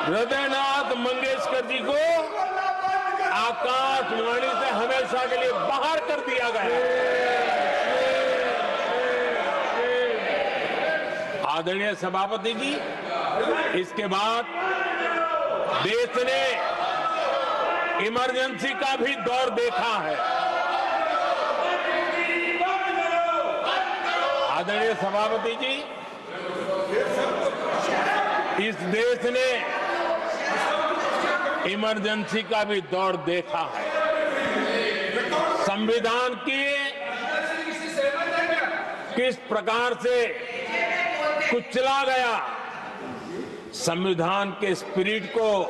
S1: हृदयनाथ मंगेशकर जी को आकाशवाणी से हमेशा के लिए बाहर कर दिया गया। आदरणीय सभापति जी, इसके बाद देश ने इमरजेंसी का भी दौर देखा है। आदरणीय सभापति जी, इस देश ने इमरजेंसी का भी दौर देखा है। संविधान की किस प्रकार से कुचला गया, संविधान के स्पिरिट को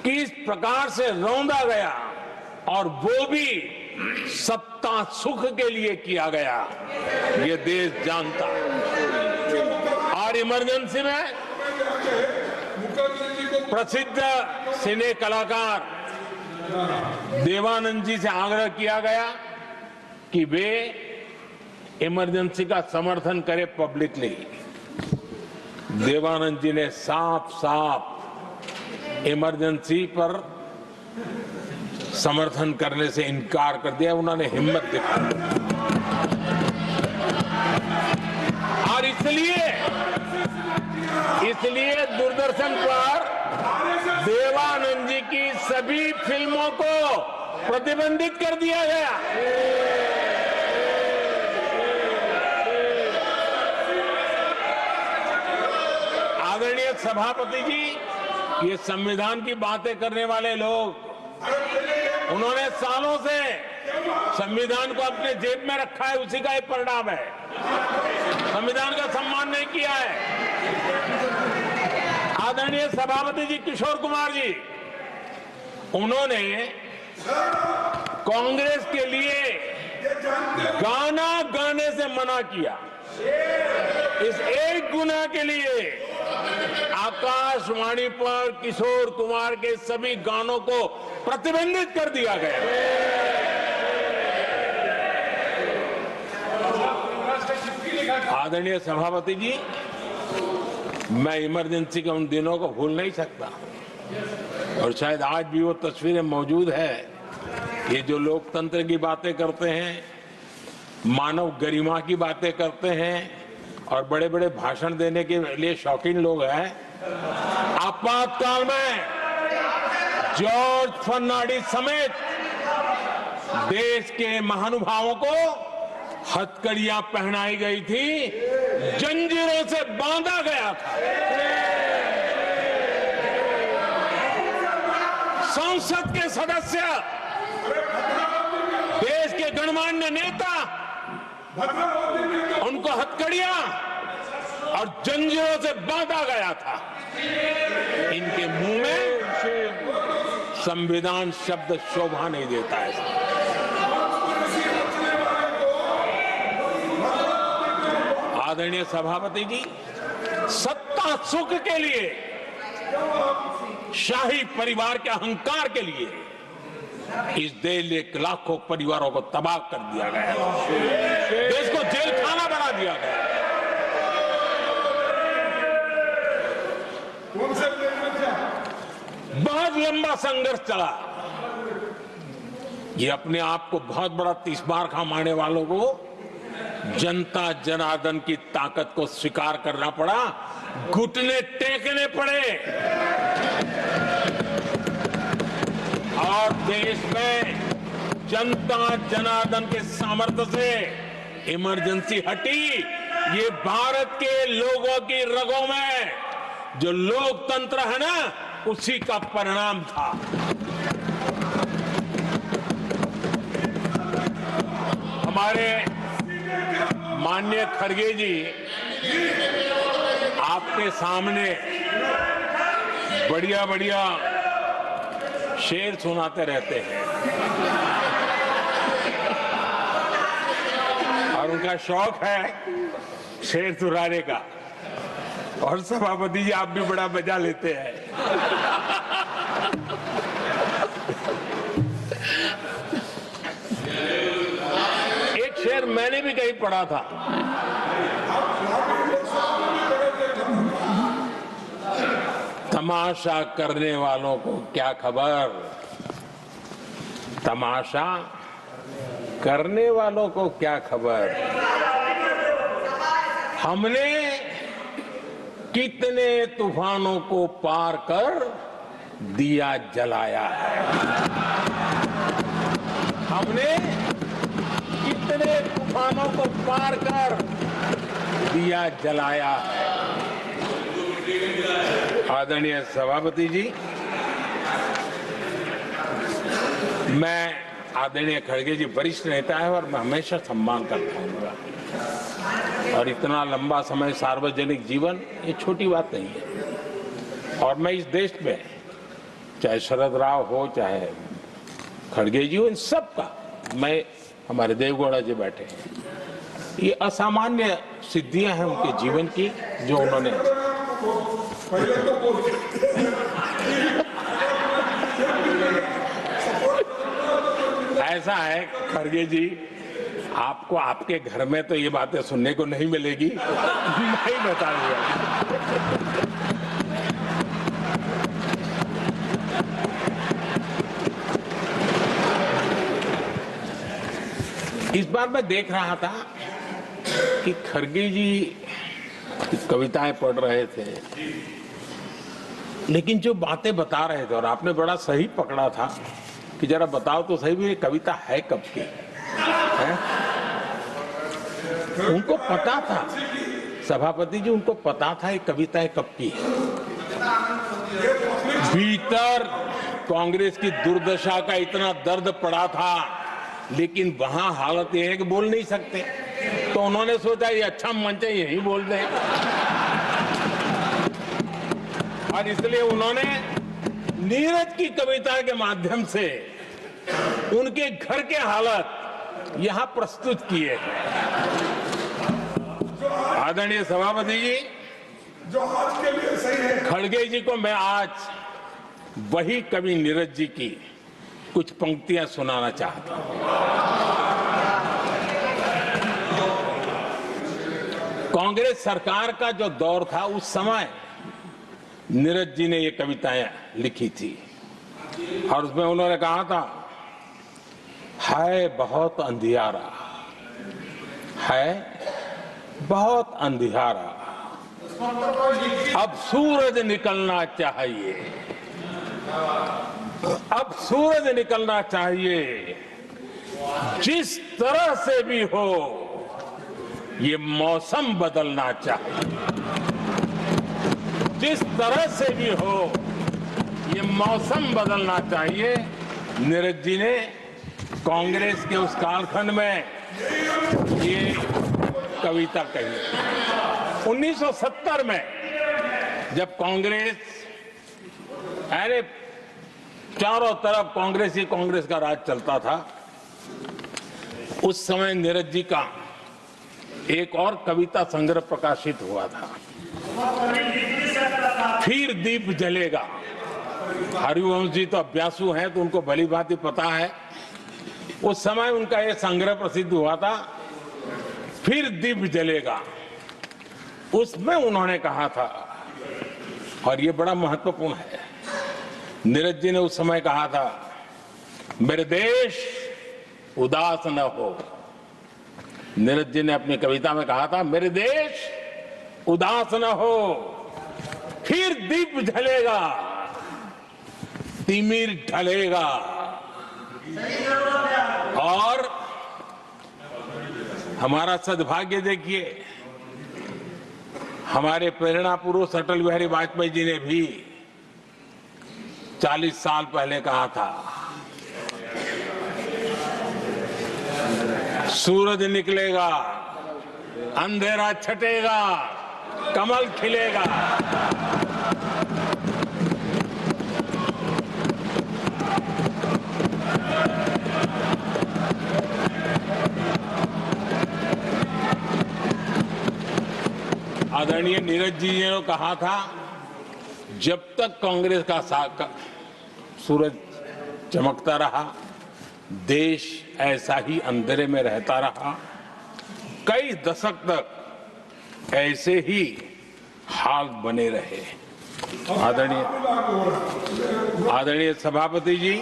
S1: किस प्रकार से रौंदा गया और वो भी सत्ता सुख के लिए किया गया, ये देश जानता है। और इमरजेंसी में प्रसिद्ध सिने कलाकार देवानंद जी से आग्रह किया गया कि वे इमरजेंसी का समर्थन करें पब्लिकली। देवानंद जी ने साफ साफ इमरजेंसी पर समर्थन करने से इनकार कर दिया। उन्होंने हिम्मत दिखाई और इसलिए दूरदर्शन पर देवानंद जी की सभी फिल्मों को प्रतिबंधित कर दिया गया। आदरणीय सभापति जी, ये संविधान की बातें करने वाले लोग, उन्होंने सालों से संविधान को अपने जेब में रखा है, उसी का एक परिणाम है। संविधान का सम्मान नहीं किया है। आदरणीय सभापति जी किशोर कुमार जी, उन्होंने कांग्रेस के लिए गाना गाने से मना किया। इस एक गुनाह के लिए आकाशवाणी पर किशोर कुमार के सभी गानों को प्रतिबंधित कर दिया गया। आदरणीय सभापति जी, मैं इमरजेंसी के उन दिनों को भूल नहीं सकता और शायद आज भी वो तस्वीरें मौजूद है। ये जो लोकतंत्र की बातें करते हैं, मानव गरिमा की बातें करते हैं और बड़े बड़े भाषण देने के लिए शौकीन लोग हैं। आपातकाल में जॉर्ज फर्नांडिस समेत देश के महानुभावों को हथकड़ियां पहनाई गई थी, जंजीरों से बांधा गया था। संसद के सदस्य, देश के गणमान्य नेता, उनको हथकड़ियां और जंजीरों से बांधा गया था। इनके मुंह में संविधान शब्द शोभा नहीं देता है। आदरणीय सभापति जी, सत्ता सुख के लिए, शाही परिवार के अहंकार के लिए इस देश के लाखों परिवारों को तबाह कर दिया गया, देश को जेल खाना बना दिया गया। बहुत लंबा संघर्ष चला। ये अपने आप को बहुत बड़ा तीसमार खा मारने वालों को जनता जनार्दन की ताकत को स्वीकार करना पड़ा, घुटने टेकने पड़े और देश में जनता जनार्दन के सामर्थ्य से इमरजेंसी हटी। ये भारत के लोगों की रगों में जो लोकतंत्र है ना, उसी का परिणाम था। हमारे माननीय खड़गे जी आपके सामने बढ़िया बढ़िया शेर सुनाते रहते हैं और उनका शौक है शेर सुनाने का। और सभापति जी आप भी बड़ा मजा लेते हैं। एक शेर मैंने भी कहीं पढ़ा था, तमाशा करने वालों को क्या खबर, तमाशा करने वालों को क्या खबर, हमने कितने तूफानों को पार कर दिया जलाया है, हमने कितने तूफानों को पार कर दिया जलाया है। आदरणीय सभापति जी, मैं आदरणीय खड़गे जी वरिष्ठ नेता है और मैं हमेशा सम्मान करता हूँ और इतना लंबा समय सार्वजनिक जीवन ये छोटी बात नहीं है। और मैं इस देश में चाहे शरद राव हो चाहे खड़गे जी हो, इन सब का, मैं हमारे देवगौड़ा जी बैठे हैं, ये असामान्य सिद्धियां हैं उनके जीवन की जो उन्होंने ऐसा है खड़गे जी, आपको आपके घर में तो ये बातें सुनने को नहीं मिलेगी, नहीं बता दिया। इस बार मैं देख रहा था कि खड़गे जी कविताएं पढ़ रहे थे, लेकिन जो बातें बता रहे थे, और आपने बड़ा सही पकड़ा था कि जरा बताओ तो सही भी ये कविता है कब की है? उनको पता था, सभापति जी उनको पता था ये कविताएं कब की है। भीतर कांग्रेस की दुर्दशा का इतना दर्द पड़ा था, लेकिन वहां हालत यह है कि बोल नहीं सकते, तो उन्होंने सोचा ये अच्छा मंच है, यही बोल दें। और इसलिए उन्होंने नीरज की कविता के माध्यम से उनके घर के हालात यहां प्रस्तुत किए। आदरणीय सभापति जी,
S2: जो आज के लिए सही है,
S1: खड़गे जी को मैं आज वही कवि नीरज जी की कुछ पंक्तियां सुनाना चाहता हूं। कांग्रेस सरकार का जो दौर था उस समय नीरज जी ने ये कविताएं लिखी थी और उसमें उन्होंने कहा था, है बहुत अंधियारा, है बहुत अंधियारा, अब सूरज निकलना चाहिए, अब सूरज निकलना चाहिए। जिस तरह से भी हो ये मौसम बदलना चाहिए, जिस तरह से भी हो ये मौसम बदलना चाहिए। नीरज जी ने कांग्रेस के उस कालखंड में ये कविता कही। 1970 में जब कांग्रेस, अरे चारों तरफ कांग्रेस का राज चलता था, उस समय नीरज जी का एक और कविता संग्रह प्रकाशित हुआ था, फिर दीप जलेगा। हरिवंश जी तो अभ्यासु हैं तो उनको भली भांति पता है। उस समय उनका यह संग्रह प्रसिद्ध हुआ था, फिर दीप जलेगा। उसमें उन्होंने कहा था, और ये बड़ा महत्वपूर्ण है, नीरज जी ने उस समय कहा था, मेरे देश उदास न हो। नीरज जी ने अपनी कविता में कहा था, मेरे देश उदास न हो, फिर दीप जलेगा, तिमिर ढलेगा। और हमारा सद्भाग्य देखिए, हमारे प्रेरणा पुरुष अटल बिहारी वाजपेयी जी ने भी 40 साल पहले कहा था, सूरज निकलेगा, अंधेरा छटेगा, कमल खिलेगा। आदरणीय नीरज जी ने कहा था, जब तक कांग्रेस का सूरज चमकता रहा, देश ऐसा ही अंधेरे में रहता रहा। कई दशक तक ऐसे ही हाल बने रहे। आदरणीय सभापति जी,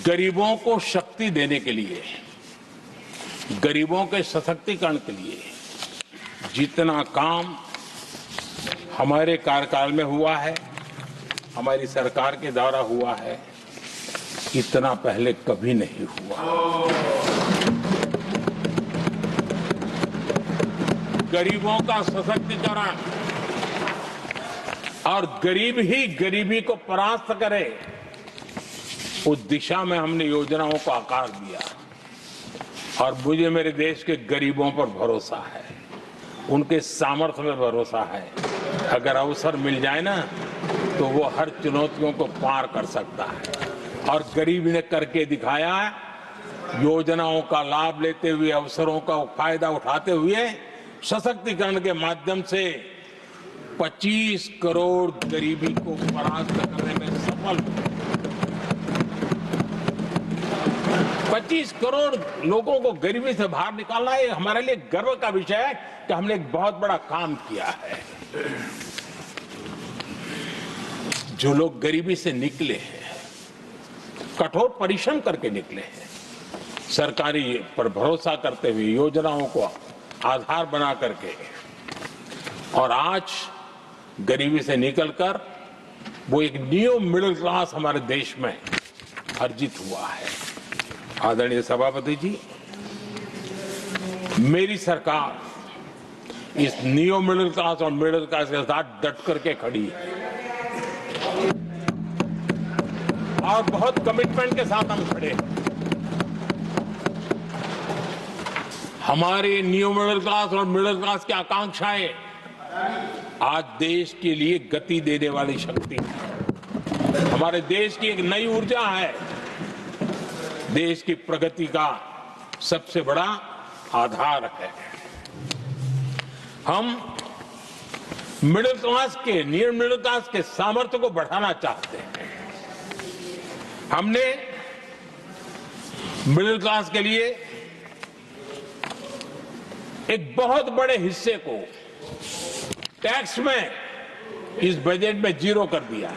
S1: गरीबों को शक्ति देने के लिए, गरीबों के सशक्तिकरण के लिए जितना काम हमारे कार्यकाल में हुआ है, हमारी सरकार के द्वारा हुआ है, इतना पहले कभी नहीं हुआ। गरीबों का सशक्तिकरण और गरीब ही गरीबी को परास्त करे, उस दिशा में हमने योजनाओं को आकार दिया। और मुझे मेरे देश के गरीबों पर भरोसा है, उनके सामर्थ्य में भरोसा है। अगर अवसर मिल जाए ना, तो वो हर चुनौतियों को पार कर सकता है। और गरीब ने करके दिखाया। योजनाओं का लाभ लेते हुए, अवसरों का फायदा उठाते हुए, सशक्तिकरण के माध्यम से 25 करोड़ गरीबी को परास्त करने में सफल हुए। 25 करोड़ लोगों को गरीबी से बाहर निकालना, ये हमारे लिए गर्व का विषय है कि हमने एक बहुत बड़ा काम किया है। जो लोग गरीबी से निकले हैं, कठोर परिश्रम करके निकले हैं, सरकारी पर भरोसा करते हुए, योजनाओं को आधार बना करके, और आज गरीबी से निकलकर वो एक न्यू मिडिल क्लास हमारे देश में अर्जित हुआ है। आदरणीय सभापति जी, मेरी सरकार इस न्यू मिडिल क्लास और मिडिल क्लास के साथ डट करके खड़ी है और बहुत कमिटमेंट के साथ हम खड़े हैं। हमारे न्यू मिडिल क्लास और मिडिल क्लास की आकांक्षाएं आज देश के लिए गति देने वाली शक्ति है। हमारे देश की एक नई ऊर्जा है, देश की प्रगति का सबसे बड़ा आधार है। हम मिडिल क्लास के, नियर मिडिल क्लास के सामर्थ्य को बढ़ाना चाहते हैं। हमने मिडिल क्लास के लिए एक बहुत बड़े हिस्से को टैक्स में इस बजट में जीरो कर दिया।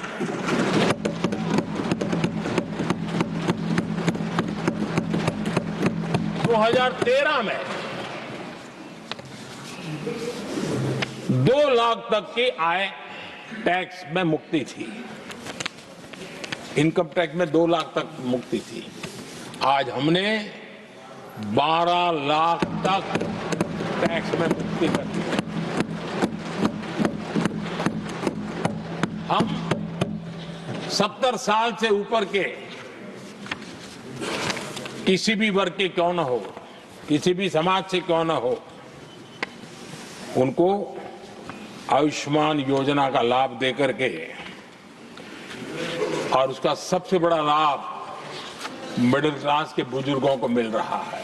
S1: 2013 में 2 लाख तक की आय टैक्स में मुक्ति थी, इनकम टैक्स में 2 लाख तक मुक्ति थी। आज हमने 12 लाख तक टैक्स में मुक्ति कर दी। हम 70 साल से ऊपर के किसी भी वर्ग के क्यों न हो, किसी भी समाज से क्यों न हो, उनको आयुष्मान योजना का लाभ देकर के, और उसका सबसे बड़ा लाभ मिडिल क्लास के बुजुर्गों को मिल रहा है।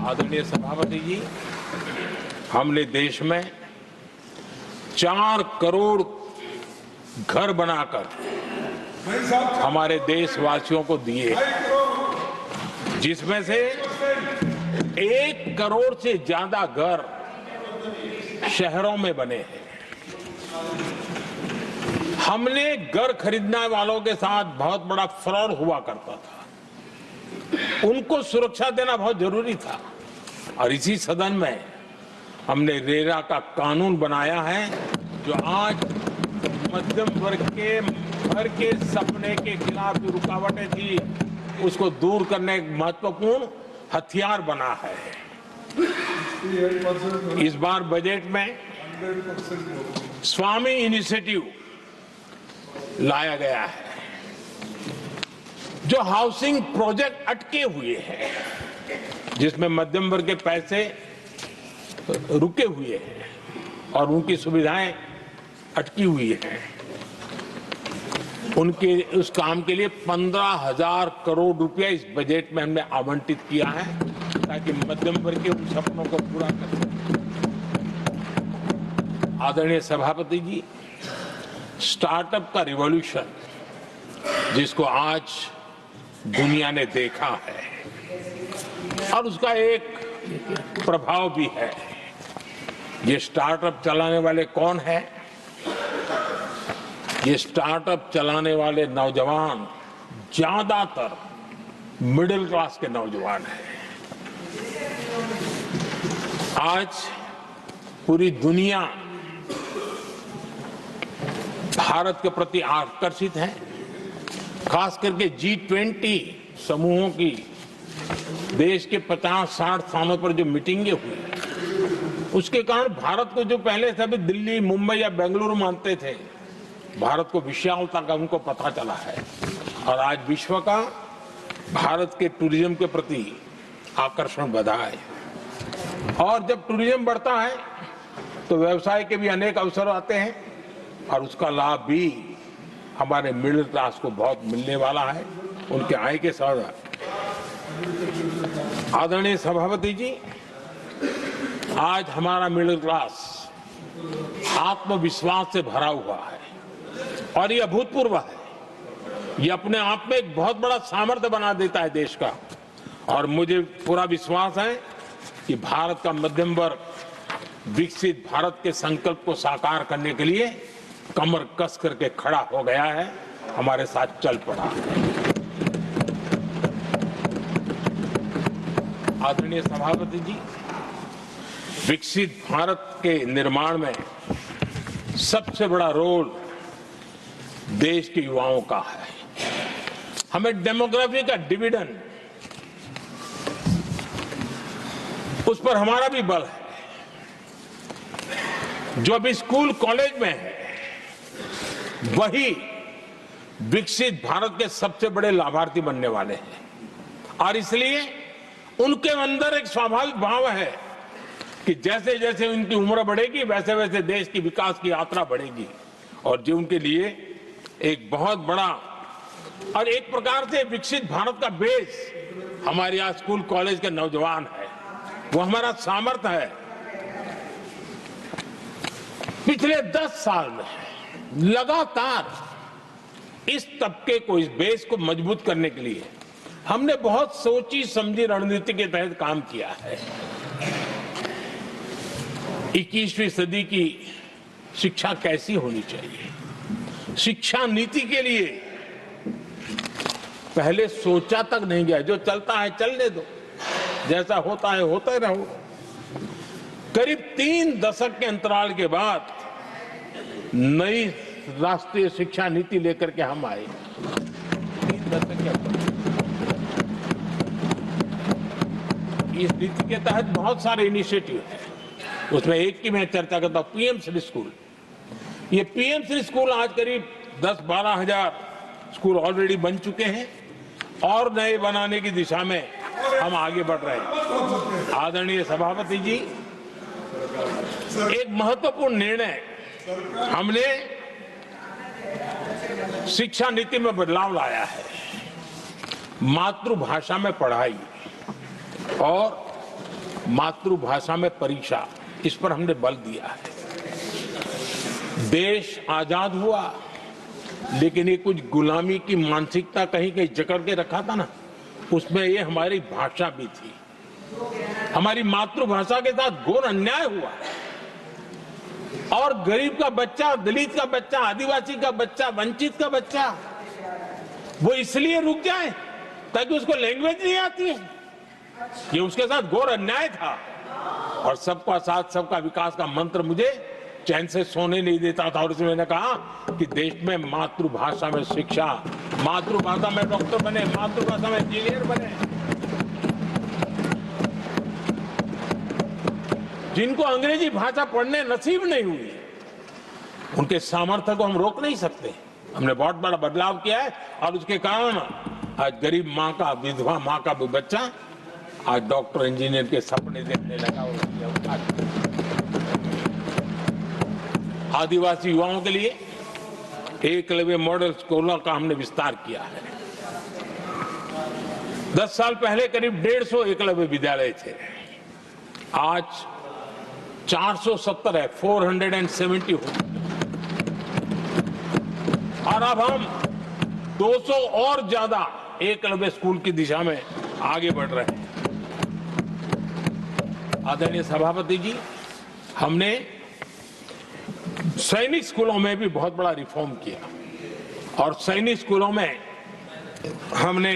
S1: आदरणीय सभापति जी, हमने देश में 4 करोड़ घर बनाकर हमारे देशवासियों को दिए, जिसमें से 1 करोड़ से ज्यादा घर शहरों में बने हैं। हमने घर खरीदने वालों के साथ बहुत बड़ा फ्रॉड हुआ करता था, उनको सुरक्षा देना बहुत जरूरी था, और इसी सदन में हमने रेरा का कानून बनाया है, जो आज मध्यम वर्ग के घर के सपने के खिलाफ जो रुकावटें थी, उसको दूर करने एक महत्वपूर्ण हथियार बना है। इस बार बजट में स्वामी इनिशिएटिव लाया गया है, जो हाउसिंग प्रोजेक्ट अटके हुए हैं, जिसमें मध्यम वर्ग के पैसे रुके हुए हैं और उनकी सुविधाएं अटकी हुई हैं, उनके उस काम के लिए 15,000 करोड़ रुपया इस बजट में हमने आवंटित किया है, ताकि मध्यम वर्ग के उन सपनों को पूरा कर सकें। आदरणीय सभापति जी, स्टार्टअप का रिवॉल्यूशन जिसको आज दुनिया ने देखा है, और उसका एक प्रभाव भी है। ये स्टार्टअप चलाने वाले कौन है? ये स्टार्टअप चलाने वाले नौजवान ज्यादातर मिडिल क्लास के नौजवान हैं। आज पूरी दुनिया भारत के प्रति आकर्षित है, खास करके G20 समूहों की देश के 50-60 स्थानों पर जो मीटिंगें हुई, उसके कारण भारत को जो पहले सभी दिल्ली, मुंबई या बेंगलुरु मानते थे, भारत को विशालता का उनको पता चला है, और आज विश्व का भारत के टूरिज्म के प्रति आकर्षण बढ़ा है। और जब टूरिज्म बढ़ता है तो व्यवसाय के भी अनेक अवसर आते हैं, और उसका लाभ भी हमारे मिडिल क्लास को बहुत मिलने वाला है, उनके आय के साथ। आदरणीय सभापति जी, आज हमारा मिडिल क्लास आत्मविश्वास से भरा हुआ है, और ये अभूतपूर्व है। ये अपने आप में एक बहुत बड़ा सामर्थ्य बना देता है देश का, और मुझे पूरा विश्वास है कि भारत का मध्यम वर्ग विकसित भारत के संकल्प को साकार करने के लिए कमर कस करके खड़ा हो गया है, हमारे साथ चल पड़ा है। आदरणीय सभापति जी, विकसित भारत के निर्माण में सबसे बड़ा रोल देश के युवाओं का है। हमें डेमोग्राफी का डिविडेंड, उस पर हमारा भी बल है। जो अभी स्कूल कॉलेज में है, वही विकसित भारत के सबसे बड़े लाभार्थी बनने वाले हैं, और इसलिए उनके अंदर एक स्वाभाविक भाव है कि जैसे जैसे उनकी उम्र बढ़ेगी, वैसे वैसे देश की विकास की यात्रा बढ़ेगी, और जो उनके लिए एक बहुत बड़ा और एक प्रकार से विकसित भारत का बेस हमारे यहाँ स्कूल कॉलेज के नौजवान है, वो हमारा सामर्थ्य है। पिछले 10 साल में लगातार इस तबके को, इस बेस को मजबूत करने के लिए हमने बहुत सोची समझी रणनीति के तहत काम किया है। 21वीं सदी की शिक्षा कैसी होनी चाहिए, शिक्षा नीति के लिए पहले सोचा तक नहीं गया। जो चलता है चलने दो, जैसा होता है होता ही रहो। करीब 3 दशक के अंतराल के बाद नई राष्ट्रीय शिक्षा नीति लेकर के हम आए। 3 दशक के अंतराल। इस नीति के तहत बहुत सारे इनिशिएटिव हैं। उसमें एक की मैं चर्चा करता हूं, पीएम श्री स्कूल। ये पीएम श्री स्कूल आज करीब 10-12 हजार स्कूल ऑलरेडी बन चुके हैं और नए बनाने की दिशा में हम आगे बढ़ रहे हैं। आदरणीय सभापति जी, एक महत्वपूर्ण निर्णय हमने शिक्षा नीति में बदलाव लाया है। मातृभाषा में पढ़ाई और मातृभाषा में परीक्षा, इस पर हमने बल दिया है। देश आजाद हुआ, लेकिन ये कुछ गुलामी की मानसिकता कहीं कहीं जकड़ के रखा था ना, उसमें ये हमारी भाषा भी थी। हमारी मातृभाषा के साथ घोर अन्याय हुआ और गरीब का बच्चा, दलित का बच्चा, आदिवासी का बच्चा, वंचित का बच्चा वो इसलिए रुक जाए ताकि उसको लैंग्वेज नहीं आती है। ये उसके साथ घोर अन्याय था और सबका साथ सबका विकास का मंत्र मुझे चैन से सोने नहीं देता था। और इसमें मैंने कहा कि देश में मातृभाषा में शिक्षा, मातृभाषा में डॉक्टर बने, मातृभाषा में इंजीनियर बने। जिनको अंग्रेजी भाषा पढ़ने नसीब नहीं हुई, उनके सामर्थ्य को हम रोक नहीं सकते। हमने बहुत बड़ा बदलाव किया है और उसके कारण आज गरीब माँ का, विधवा माँ का भी बच्चा आज डॉक्टर इंजीनियर के सपने देखने लगा। आदिवासी युवाओं के लिए एकलव्य मॉडल स्कूलों का हमने विस्तार किया है। 10 साल पहले करीब 150 एकलव्य विद्यालय थे, आज 470 है, 470 हो। और अब हम 200 और ज्यादा एकलव्य स्कूल की दिशा में आगे बढ़ रहे हैं। आदरणीय सभापति जी, हमने सैनिक स्कूलों में भी बहुत बड़ा रिफॉर्म किया और सैनिक स्कूलों में हमने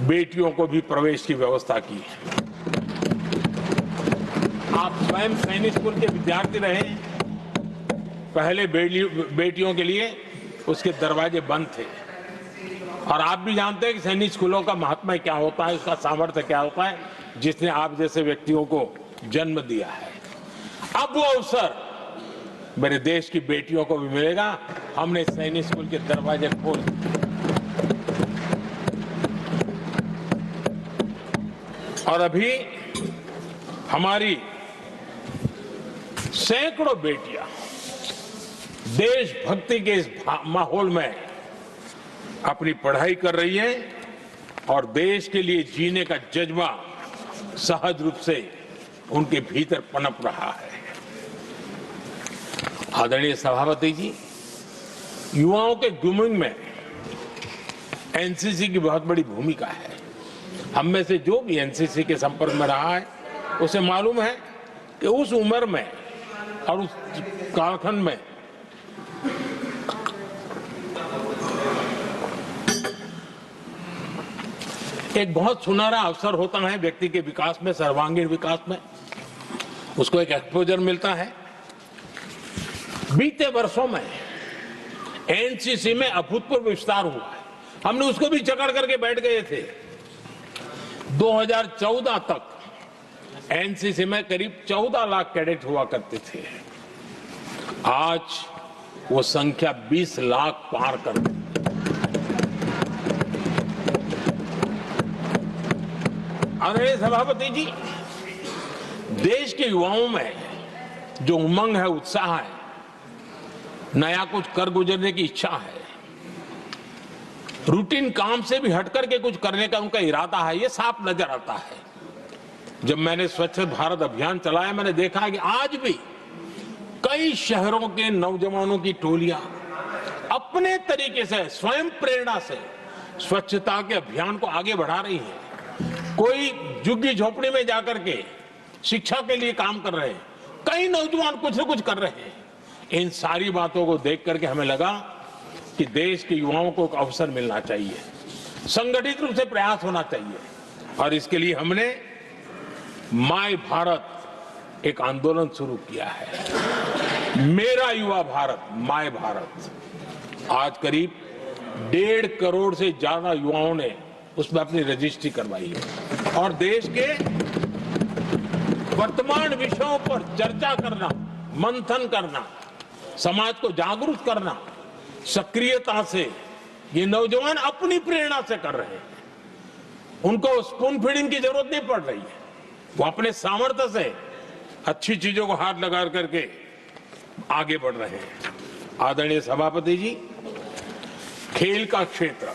S1: बेटियों को भी प्रवेश की व्यवस्था की। आप स्वयं सैनिक स्कूल के विद्यार्थी रहे, पहले बेटियों के लिए उसके दरवाजे बंद थे और आप भी जानते हैं कि सैनिक स्कूलों का महात्मा क्या होता है, उसका सामर्थ्य क्या होता है, जिसने आप जैसे व्यक्तियों को जन्म दिया है। अब वो अवसर मेरे देश की बेटियों को भी मिलेगा। हमने सैनिक स्कूल के दरवाजे खोल दिए और अभी हमारी सैकड़ों बेटियां देशभक्ति के इस माहौल में अपनी पढ़ाई कर रही हैं और देश के लिए जीने का जज्बा सहज रूप से उनके भीतर पनप रहा है। आदरणीय सभापति जी, युवाओं के ग्रूमिंग में एनसीसी की बहुत बड़ी भूमिका है। हम में से जो भी एनसीसी के संपर्क में रहा है उसे मालूम है कि उस उम्र में और उस कालखंड में एक बहुत सुनहरा अवसर होता है व्यक्ति के विकास में, सर्वांगीण विकास में। उसको एक एक्सपोजर मिलता है। बीते वर्षों में एनसीसी में अभूतपूर्व विस्तार हुआ है। हमने उसको भी जकड़ करके बैठ गए थे। 2014 तक एनसीसी में करीब 14 लाख कैडेट हुआ करते थे। आज वो संख्या 20 लाख पार कर गई। आदरणीय सभापति जी, देश के युवाओं में जो उमंग है, उत्साह है, नया कुछ कर गुजरने की इच्छा है, रूटीन काम से भी हटकर के कुछ करने का उनका इरादा है, ये साफ नजर आता है। जब मैंने स्वच्छ भारत अभियान चलाया, मैंने देखा है कि आज भी कई शहरों के नौजवानों की टोलियां अपने तरीके से, स्वयं प्रेरणा से स्वच्छता के अभियान को आगे बढ़ा रही है। कोई झुग्गी झोपड़ी में जाकर के शिक्षा के लिए काम कर रहे हैं, कई नौजवान कुछ न कुछ कर रहे हैं। इन सारी बातों को देख करके हमें लगा कि देश के युवाओं को एक अवसर मिलना चाहिए, संगठित रूप से प्रयास होना चाहिए और इसके लिए हमने माय भारत एक आंदोलन शुरू किया है। मेरा युवा भारत, माय भारत। आज करीब 1.5 करोड़ से ज्यादा युवाओं ने उसमें अपनी रजिस्ट्री करवाई है और देश के वर्तमान विषयों पर चर्चा करना, मंथन करना, समाज को जागरूक करना, सक्रियता से ये नौजवान अपनी प्रेरणा से कर रहे हैं। उनको स्पून फीडिंग की जरूरत नहीं पड़ रही है। वो अपने सामर्थ्य से अच्छी चीजों को हाथ लगा करके आगे बढ़ रहे हैं। आदरणीय सभापति जी, खेल का क्षेत्र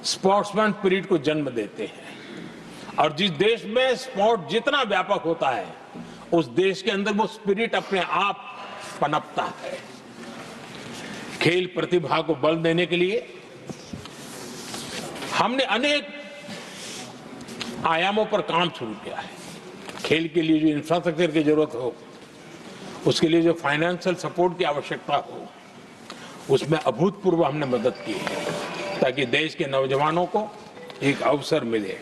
S1: स्पोर्ट्समैन स्पिरिट को जन्म देते हैं और जिस देश में स्पोर्ट जितना व्यापक होता है उस देश के अंदर वो स्पिरिट अपने आप पनपता है। खेल प्रतिभा को बल देने के लिए हमने अनेक आयामों पर काम शुरू किया है। खेल के लिए जो इंफ्रास्ट्रक्चर की जरूरत हो, उसके लिए जो फाइनेंशियल सपोर्ट की आवश्यकता हो, उसमें अभूतपूर्व हमने मदद की है ताकि देश के नौजवानों को एक अवसर मिले।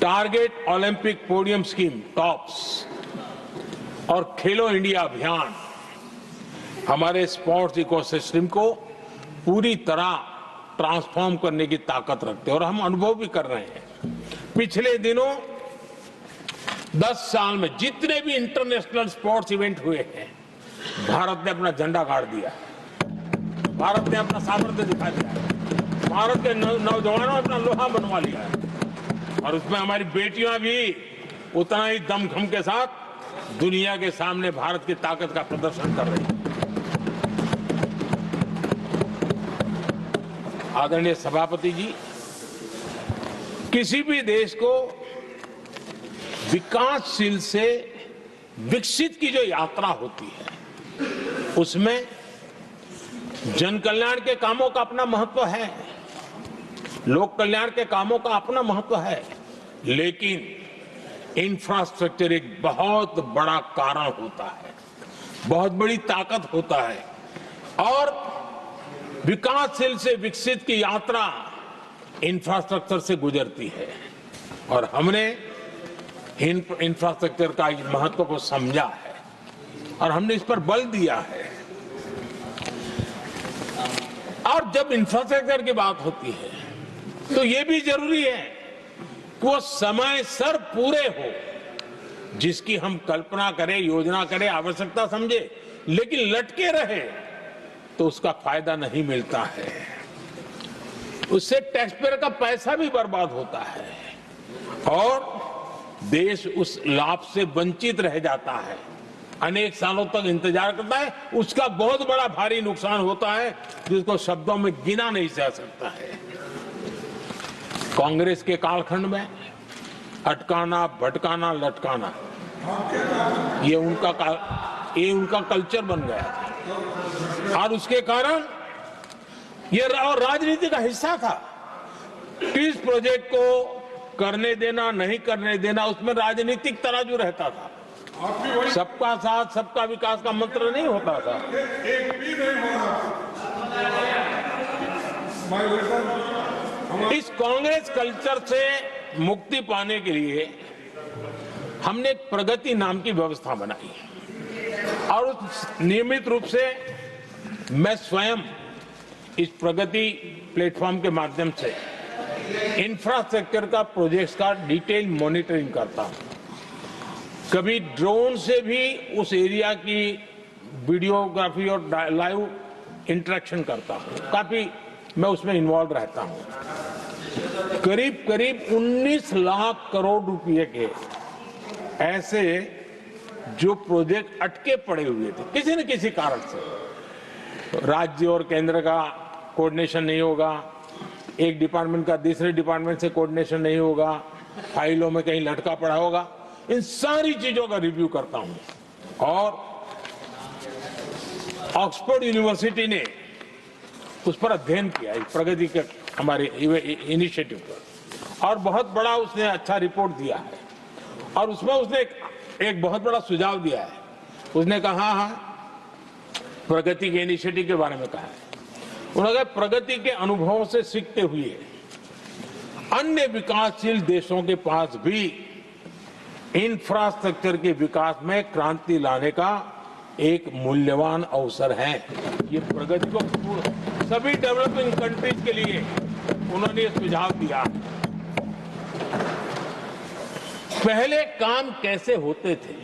S1: Target Olympic podium scheme tops और खेलो इंडिया अभियान हमारे स्पोर्ट्स इकोसिस्टम को पूरी तरह ट्रांसफॉर्म करने की ताकत रखते हैं और हम अनुभव भी कर रहे हैं। पिछले दिनों 10 साल में जितने भी इंटरनेशनल स्पोर्ट्स इवेंट हुए हैं, भारत ने अपना झंडा गाड़ दिया, भारत ने अपना सामर्थ्य दिखा दिया, भारत के नौजवानों ने अपना लोहा बनवा लिया है और उसमें हमारी बेटियां भी उतना ही दमखम के साथ दुनिया के सामने भारत की ताकत का प्रदर्शन कर रही है। आदरणीय सभापति जी, किसी भी देश को विकासशील से विकसित की जो यात्रा होती है उसमें जन कल्याण के कामों का अपना महत्व है, लोक कल्याण के कामों का अपना महत्व है, लेकिन इंफ्रास्ट्रक्चर एक बहुत बड़ा कारण होता है, बहुत बड़ी ताकत होता है और विकासशील से विकसित की यात्रा इंफ्रास्ट्रक्चर से गुजरती है और हमने इंफ्रास्ट्रक्चर का महत्व को समझा है और हमने इस पर बल दिया है। और जब इंफ्रास्ट्रक्चर की बात होती है तो ये भी जरूरी है कि वो समय सर पूरे हो, जिसकी हम कल्पना करें, योजना करें, आवश्यकता समझे, लेकिन लटके रहे तो उसका फायदा नहीं मिलता है, उससे टैक्स पेयर का पैसा भी बर्बाद होता है और देश उस लाभ से वंचित रह जाता है, अनेक सालों तक इंतजार करता है, उसका बहुत बड़ा भारी नुकसान होता है जिसको शब्दों में गिना नहीं जा सकता है। कांग्रेस के कालखंड में अटकाना, भटकाना, लटकाना ये उनका कल्चर बन गया था और उसके कारण ये राजनीति का हिस्सा था। किस प्रोजेक्ट को करने देना, नहीं करने देना, उसमें राजनीतिक तराजू रहता था। सबका साथ सबका विकास का मंत्र नहीं होता था।
S2: एक भी नहीं होना।
S1: इस कांग्रेस कल्चर से मुक्ति पाने के लिए हमने एक प्रगति नाम की व्यवस्था बनाई और उस नियमित रूप से मैं स्वयं इस प्रगति प्लेटफॉर्म के माध्यम से इंफ्रास्ट्रक्चर का प्रोजेक्ट्स का डिटेल मॉनिटरिंग करता हूं। कभी ड्रोन से भी उस एरिया की वीडियोग्राफी और लाइव इंटरेक्शन करता हूं। काफी मैं उसमें इन्वॉल्व रहता हूं। करीब 19 लाख करोड़ रुपए के ऐसे जो प्रोजेक्ट अटके पड़े हुए थे किसी न किसी कारण से, राज्य और केंद्र का कोऑर्डिनेशन नहीं होगा, एक डिपार्टमेंट का दूसरे डिपार्टमेंट से कोऑर्डिनेशन नहीं होगा, फाइलों में कहीं लटका पड़ा होगा, इन सारी चीजों का रिव्यू करता हूं और ऑक्सफोर्ड यूनिवर्सिटी ने उस पर अध्ययन किया इस प्रगति के हमारे इनिशिएटिव पर और बहुत बड़ा उसने अच्छा रिपोर्ट दिया है और उसमें उसने एक बहुत बड़ा सुझाव दिया है। उसने कहा प्रगति के इनिशिएटिव के बारे में कहा है उन्होंने कहा प्रगति के अनुभवों से सीखते हुए अन्य विकासशील देशों के पास भी इंफ्रास्ट्रक्चर के विकास में क्रांति लाने का एक मूल्यवान अवसर है। ये प्रगति को सभी डेवलपिंग कंट्रीज के लिए उन्होंने सुझाव दिया। पहले काम कैसे होते थे,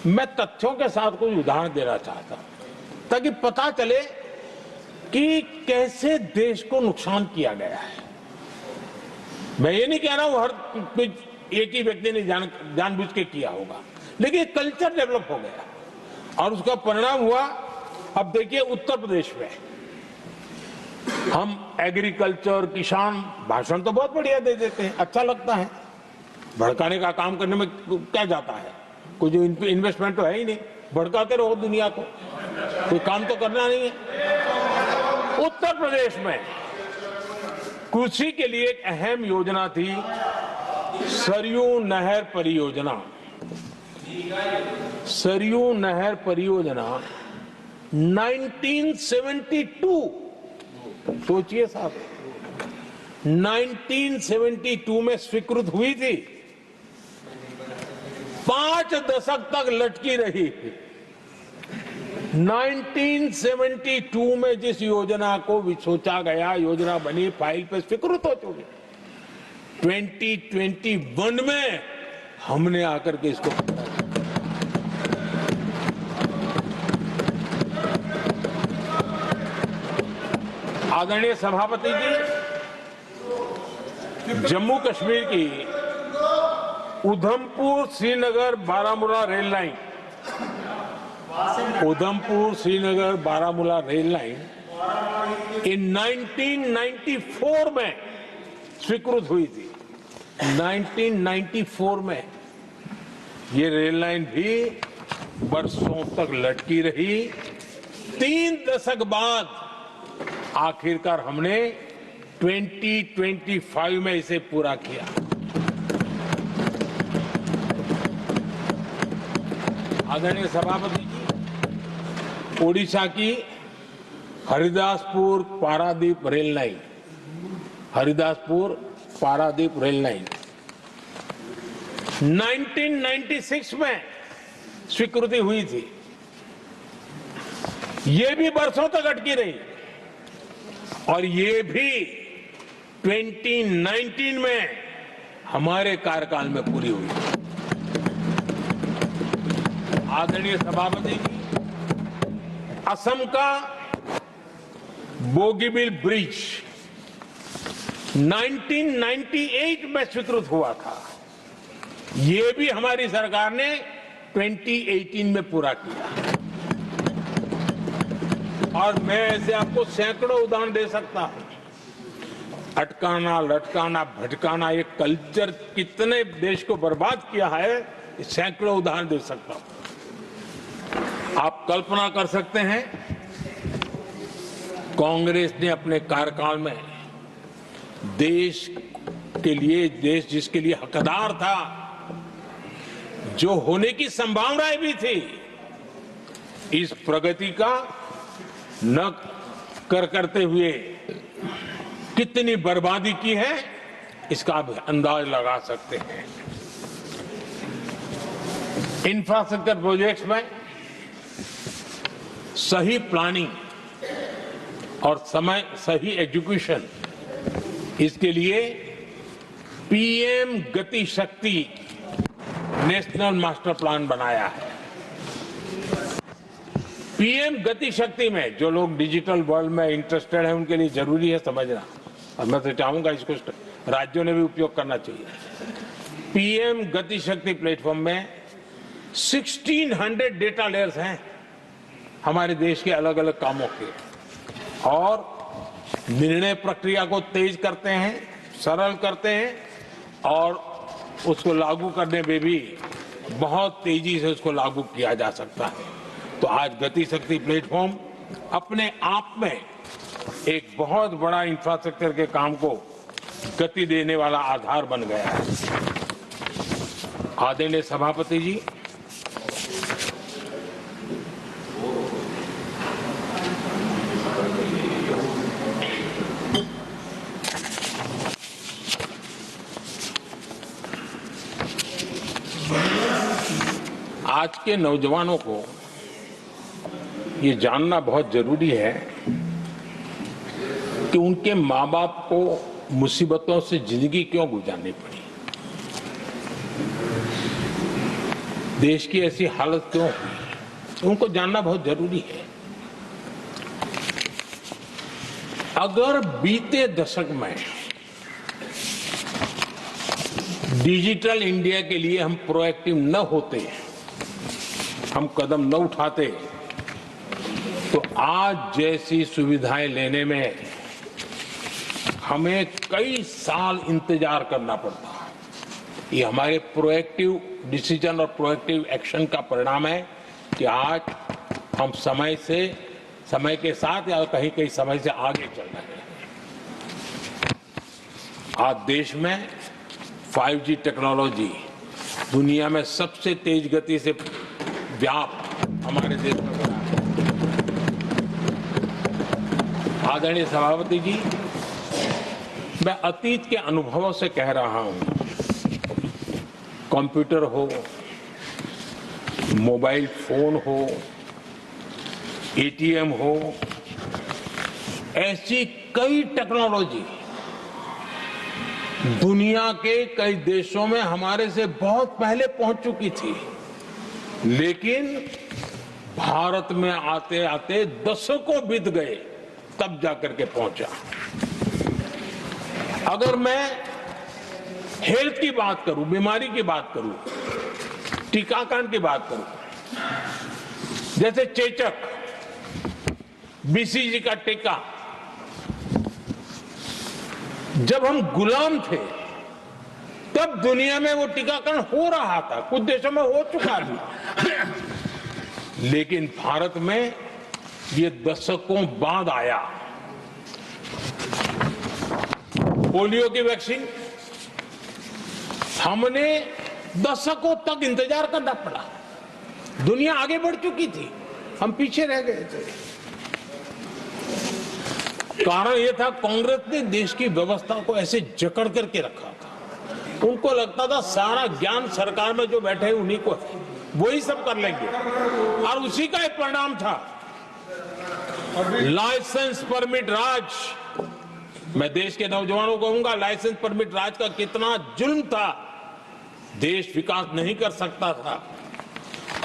S1: मैं तथ्यों के साथ कोई उदाहरण देना चाहता हूं ताकि पता चले कि कैसे देश को नुकसान किया गया है। मैं ये नहीं कह रहा हूं हर कुछ एक ही व्यक्ति ने जानबूझ के किया होगा, लेकिन कल्चर डेवलप हो गया और उसका परिणाम हुआ। अब देखिए उत्तर प्रदेश में हम एग्रीकल्चर, किसान, भाषण तो बहुत बढ़िया दे देते हैं, अच्छा लगता है, भड़काने का काम करने में क्या जाता है, कोई जो इन्वेस्टमेंट तो है ही नहीं, भड़काते रहो दुनिया को, कोई काम तो करना नहीं है। उत्तर प्रदेश में कृषि के लिए एक अहम योजना थी सरयू नहर परियोजना। सरयू नहर परियोजना 1972, सोचिए साहब, 1972 में स्वीकृत हुई थी, 5 दशक तक लटकी रही। 1972 में जिस योजना को सोचा गया, योजना बनी, फाइल पे स्वीकृत हो चुकी, 2021 में हमने आकर के इसको आदरणीय सभापति जी, जम्मू कश्मीर की Udhampur Srinagar Baramulla rail line, Udhampur Srinagar Baramulla rail line in 1994 में स्वीकृत हुई थी। 1994 में ये रेल लाइन भी बरसों तक लटकी रही। 3 दशक बाद आखिरकार हमने 2025 में इसे पूरा किया। आदरणीय सभापति जी, ओडिशा की Haridaspur Paradip rail line, Haridaspur Paradip rail line 1996 में स्वीकृति हुई थी। ये भी बरसों तक अटकी रही और ये भी 2019 में हमारे कार्यकाल में पूरी हुई। आदरणीय सभापति जी, असम का बोगीबिल ब्रिज 1998 में स्वीकृत हुआ था, ये भी हमारी सरकार ने 2018 में पूरा किया। और मैं ऐसे आपको सैकड़ों उदाहरण दे सकता हूं। अटकाना, लटकाना, भटकाना, ये कल्चर कितने देश को बर्बाद किया है, सैकड़ों उदाहरण दे सकता हूं। आप कल्पना कर सकते हैं, कांग्रेस ने अपने कार्यकाल में देश के लिए, देश जिसके लिए हकदार था, जो होने की संभावनाएं भी थी, इस प्रगति का न करते हुए कितनी बर्बादी की है, इसका आप अंदाज लगा सकते हैं। इंफ्रास्ट्रक्चर प्रोजेक्ट्स में सही प्लानिंग और समय सही एग्जीक्यूशन, इसके लिए पीएम गति शक्ति नेशनल मास्टर प्लान बनाया है। पीएम गति शक्ति में जो लोग डिजिटल वर्ल्ड में इंटरेस्टेड हैं, उनके लिए जरूरी है समझना, और मैं तो चाहूंगा इसको राज्यों ने भी उपयोग करना चाहिए। पीएम गति शक्ति प्लेटफॉर्म में 1600 डेटा लेयर्स हैं हमारे देश के अलग अलग कामों के, और निर्णय प्रक्रिया को तेज करते हैं, सरल करते हैं, और उसको लागू करने में भी बहुत तेजी से उसको लागू किया जा सकता है। तो आज गति शक्ति प्लेटफॉर्म अपने आप में एक बहुत बड़ा इंफ्रास्ट्रक्चर के काम को गति देने वाला आधार बन गया है। आदरणीय सभापति जी, आज के नौजवानों को ये जानना बहुत जरूरी है कि उनके माँ बाप को मुसीबतों से जिंदगी क्यों गुजारनी पड़ी, देश की ऐसी हालत क्यों हुई, उनको जानना बहुत जरूरी है। अगर बीते दशक में डिजिटल इंडिया के लिए हम प्रोएक्टिव न होते, हम कदम न उठाते, तो आज जैसी सुविधाएं लेने में हमें कई साल इंतजार करना पड़ता। ये हमारे प्रोएक्टिव डिसीजन और प्रोएक्टिव एक्शन का परिणाम है कि आज हम समय के साथ या कहीं कहीं समय से आगे चल रहे हैं। आज देश में 5G टेक्नोलॉजी दुनिया में सबसे तेज गति से व्याप्त हमारे देश में बढ़ा है। आदरणीय सभापति जी, मैं अतीत के अनुभवों से कह रहा हूं, कंप्यूटर हो, मोबाइल फोन हो, एटीएम हो, ऐसी कई टेक्नोलॉजी दुनिया के कई देशों में हमारे से बहुत पहले पहुंच चुकी थी, लेकिन भारत में आते आते दशकों बीत गए तब जाकर के पहुंचा। अगर मैं हेल्थ की बात करूं, बीमारी की बात करूं, टीकाकरण की बात करूं, जैसे चेचक, बीसीजी का टीका, जब हम गुलाम थे तब दुनिया में वो टीकाकरण हो रहा था, कुछ देशों में हो चुका भी, लेकिन भारत में ये दशकों बाद आया। पोलियो की वैक्सीन हमने दशकों तक इंतजार करना पड़ा, दुनिया आगे बढ़ चुकी थी, हम पीछे रह गए थे। कारण यह था कांग्रेस ने देश की व्यवस्था को ऐसे जकड़ करके रखा था। उनको लगता था सारा ज्ञान सरकार में जो बैठे हैं उन्हीं को है, वही सब कर लेंगे, और उसी का एक परिणाम था लाइसेंस परमिट राज। मैं देश के नौजवानों को कहूंगा, लाइसेंस परमिट राज का कितना जुल्म था, देश विकास नहीं कर सकता था,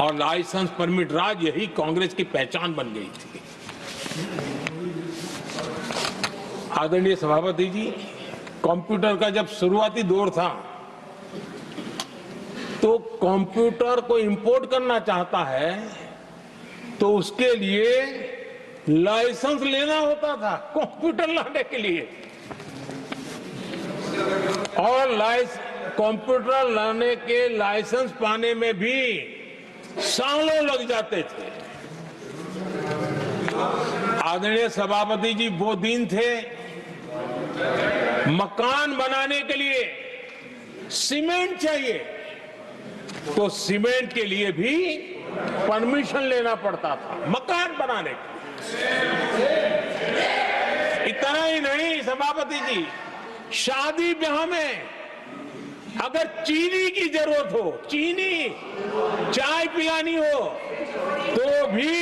S1: और लाइसेंस परमिट राज यही कांग्रेस की पहचान बन गई थी। आदरणीय सभापति जी, कंप्यूटर का जब शुरुआती दौर था तो कंप्यूटर को इंपोर्ट करना चाहता है तो उसके लिए लाइसेंस लेना होता था कंप्यूटर लाने के लिए, और कंप्यूटर लाने के लाइसेंस पाने में भी सालों लग जाते थे। आदरणीय सभापति जी, वो दिन थे मकान बनाने के लिए सीमेंट चाहिए तो सीमेंट के लिए भी परमिशन लेना पड़ता था मकान बनाने के। इतना ही नहीं सभापति जी, शादी ब्याह में अगर चीनी की जरूरत हो, चीनी चाय पिलानी हो, तो भी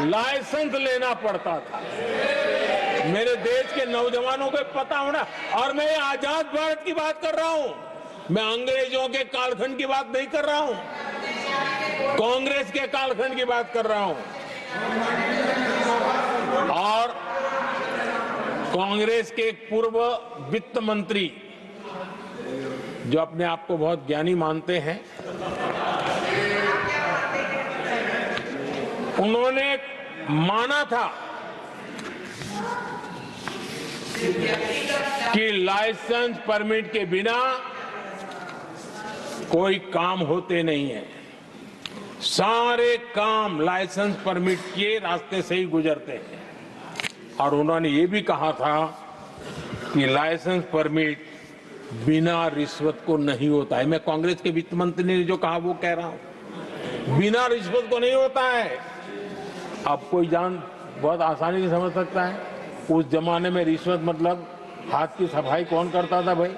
S1: लाइसेंस लेना पड़ता था। मेरे देश के नौजवानों को पता होना, और मैं आजाद भारत की बात कर रहा हूं, मैं अंग्रेजों के कालखंड की बात नहीं कर रहा हूं, कांग्रेस के कालखंड की बात कर रहा हूं। और कांग्रेस के एक पूर्व वित्त मंत्री जो अपने आप को बहुत ज्ञानी मानते हैं, उन्होंने माना था कि लाइसेंस परमिट के बिना कोई काम होते नहीं है, सारे काम लाइसेंस परमिट के रास्ते से ही गुजरते हैं। और उन्होंने ये भी कहा था कि लाइसेंस परमिट बिना रिश्वत को नहीं होता है। मैं कांग्रेस के वित्त मंत्री ने जो कहा वो कह रहा हूं, बिना रिश्वत को नहीं होता है। अब कोई बहुत आसानी से समझ सकता है, उस जमाने में रिश्वत मतलब हाथ की सफाई कौन करता था भाई,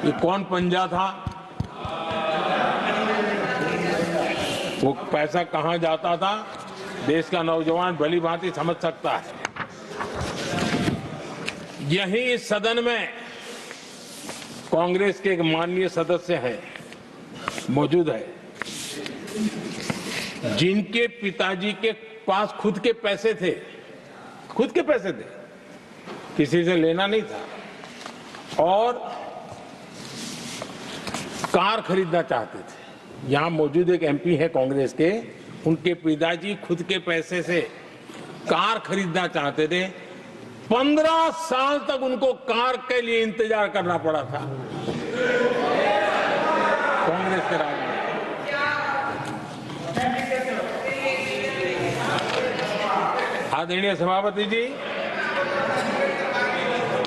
S1: ये कौन पंजा था, वो पैसा कहां जाता था देश का नौजवान भली भांति समझ सकता है। यही इस सदन में कांग्रेस के एक माननीय सदस्य हैं, मौजूद है, जिनके पिताजी के पास खुद के पैसे थे, किसी से लेना नहीं था, और कार खरीदना चाहते थे। यहां मौजूद एक एमपी है कांग्रेस के, उनके पिताजी खुद के पैसे से कार खरीदना चाहते थे। 15 साल तक उनको कार के लिए इंतजार करना पड़ा था कांग्रेस के राज में। आदरणीय सभापति जी,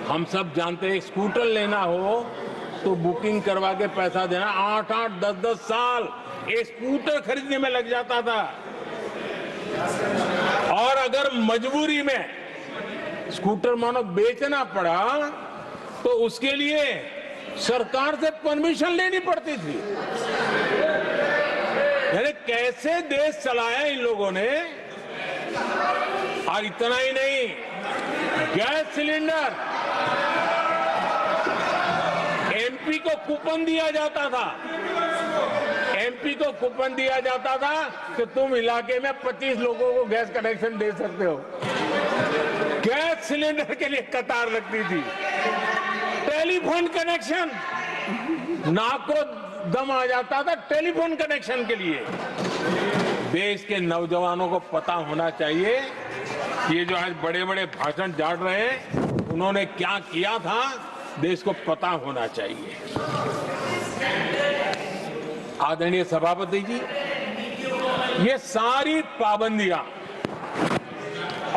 S1: हम सब जानते हैं स्कूटर लेना हो तो बुकिंग करवा के पैसा देना, 8-8, 10-10 साल एक स्कूटर खरीदने में लग जाता था। और अगर मजबूरी में स्कूटर मानो बेचना पड़ा तो उसके लिए सरकार से परमिशन लेनी पड़ती थी। यानी कैसे देश चलाया इन लोगों ने। और इतना ही नहीं, गैस सिलेंडर एमपी को कूपन दिया जाता था, कि तुम इलाके में 25 लोगों को गैस कनेक्शन दे सकते हो। गैस सिलेंडर के लिए कतार लगती थी। टेलीफोन कनेक्शन, नाक को दम आ जाता था टेलीफोन कनेक्शन के लिए। देश के नौजवानों को पता होना चाहिए कि ये जो आज बड़े बड़े भाषण झाड़ रहे हैं, उन्होंने क्या किया था, देश को पता होना चाहिए। आदरणीय सभापति जी, ये सारी पाबंदियां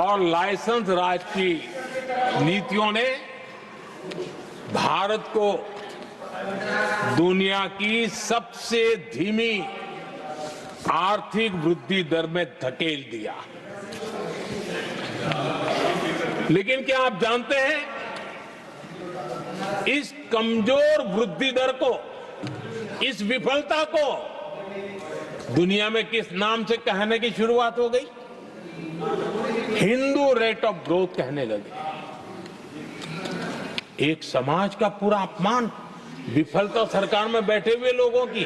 S1: और लाइसेंस राज की नीतियों ने भारत को दुनिया की सबसे धीमी आर्थिक वृद्धि दर में धकेल दिया। लेकिन क्या आप जानते हैं, इस कमजोर वृद्धि दर को, इस विफलता को दुनिया में किस नाम से कहने की शुरुआत हो गई? हिंदू रेट ऑफ ग्रोथ कहने लगे। एक समाज का पूरा अपमान, विफलता सरकार में बैठे हुए लोगों की,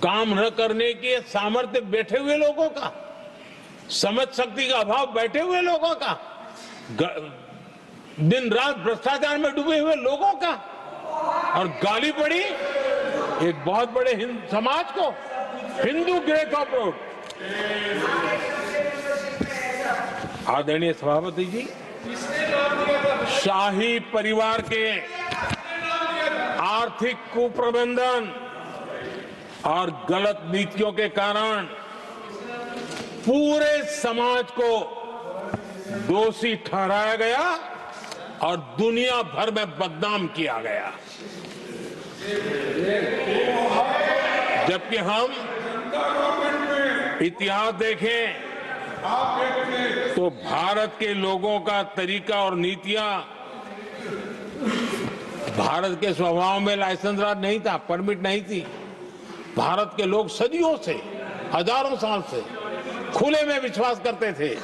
S1: काम न करने के सामर्थ्य बैठे हुए लोगों का, समझ शक्ति का अभाव बैठे हुए लोगों का, दिन रात भ्रष्टाचार में डूबे हुए लोगों का, और गाली पड़ी एक बहुत बड़े समाज को, हिंदू ग्रेट ऑफ ग्रोथ। आदरणीय सभापति जी, शाही परिवार के आर्थिक कुप्रबंधन और गलत नीतियों के कारण पूरे समाज को दोषी ठहराया गया और दुनिया भर में बदनाम किया गया। जबकि हम इतिहास देखें तो भारत के लोगों का तरीका और नीतियां, भारत के स्वभाव में लाइसेंस राज नहीं था, परमिट नहीं थी। भारत के लोग सदियों से, हजारों साल से खुले में विश्वास करते थे,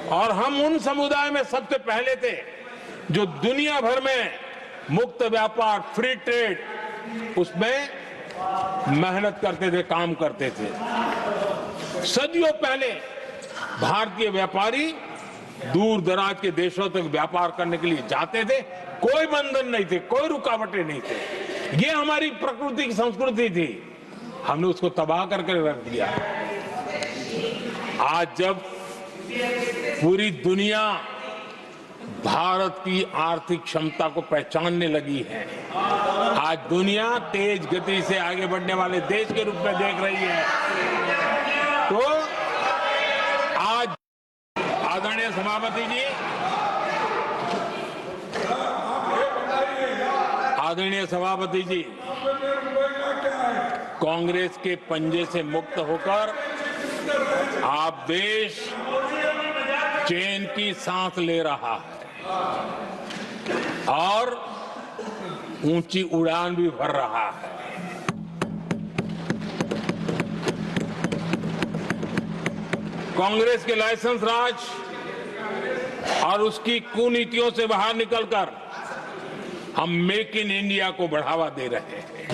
S1: और हम उन समुदाय में सबसे पहले थे जो दुनिया भर में मुक्त व्यापार, फ्री ट्रेड, उसमें मेहनत करते थे, काम करते थे। सदियों पहले भारतीय व्यापारी दूर दराज के देशों तक व्यापार करने के लिए जाते थे, कोई बंधन नहीं थे, कोई रुकावटें नहीं थे। ये हमारी प्रकृति की संस्कृति थी, हमने उसको तबाह करके रख दिया। आज जब पूरी दुनिया भारत की आर्थिक क्षमता को पहचानने लगी है, आज दुनिया तेज गति से आगे बढ़ने वाले देश के रूप में देख रही है, तो आज आदरणीय सभापति जी, कांग्रेस के पंजे से मुक्त होकर आप देश चैन की सांस ले रहा है और ऊंची उड़ान भी भर रहा है। कांग्रेस के लाइसेंस राज और उसकी कुनीतियों से बाहर निकलकर हम मेक इन इंडिया को बढ़ावा दे रहे हैं।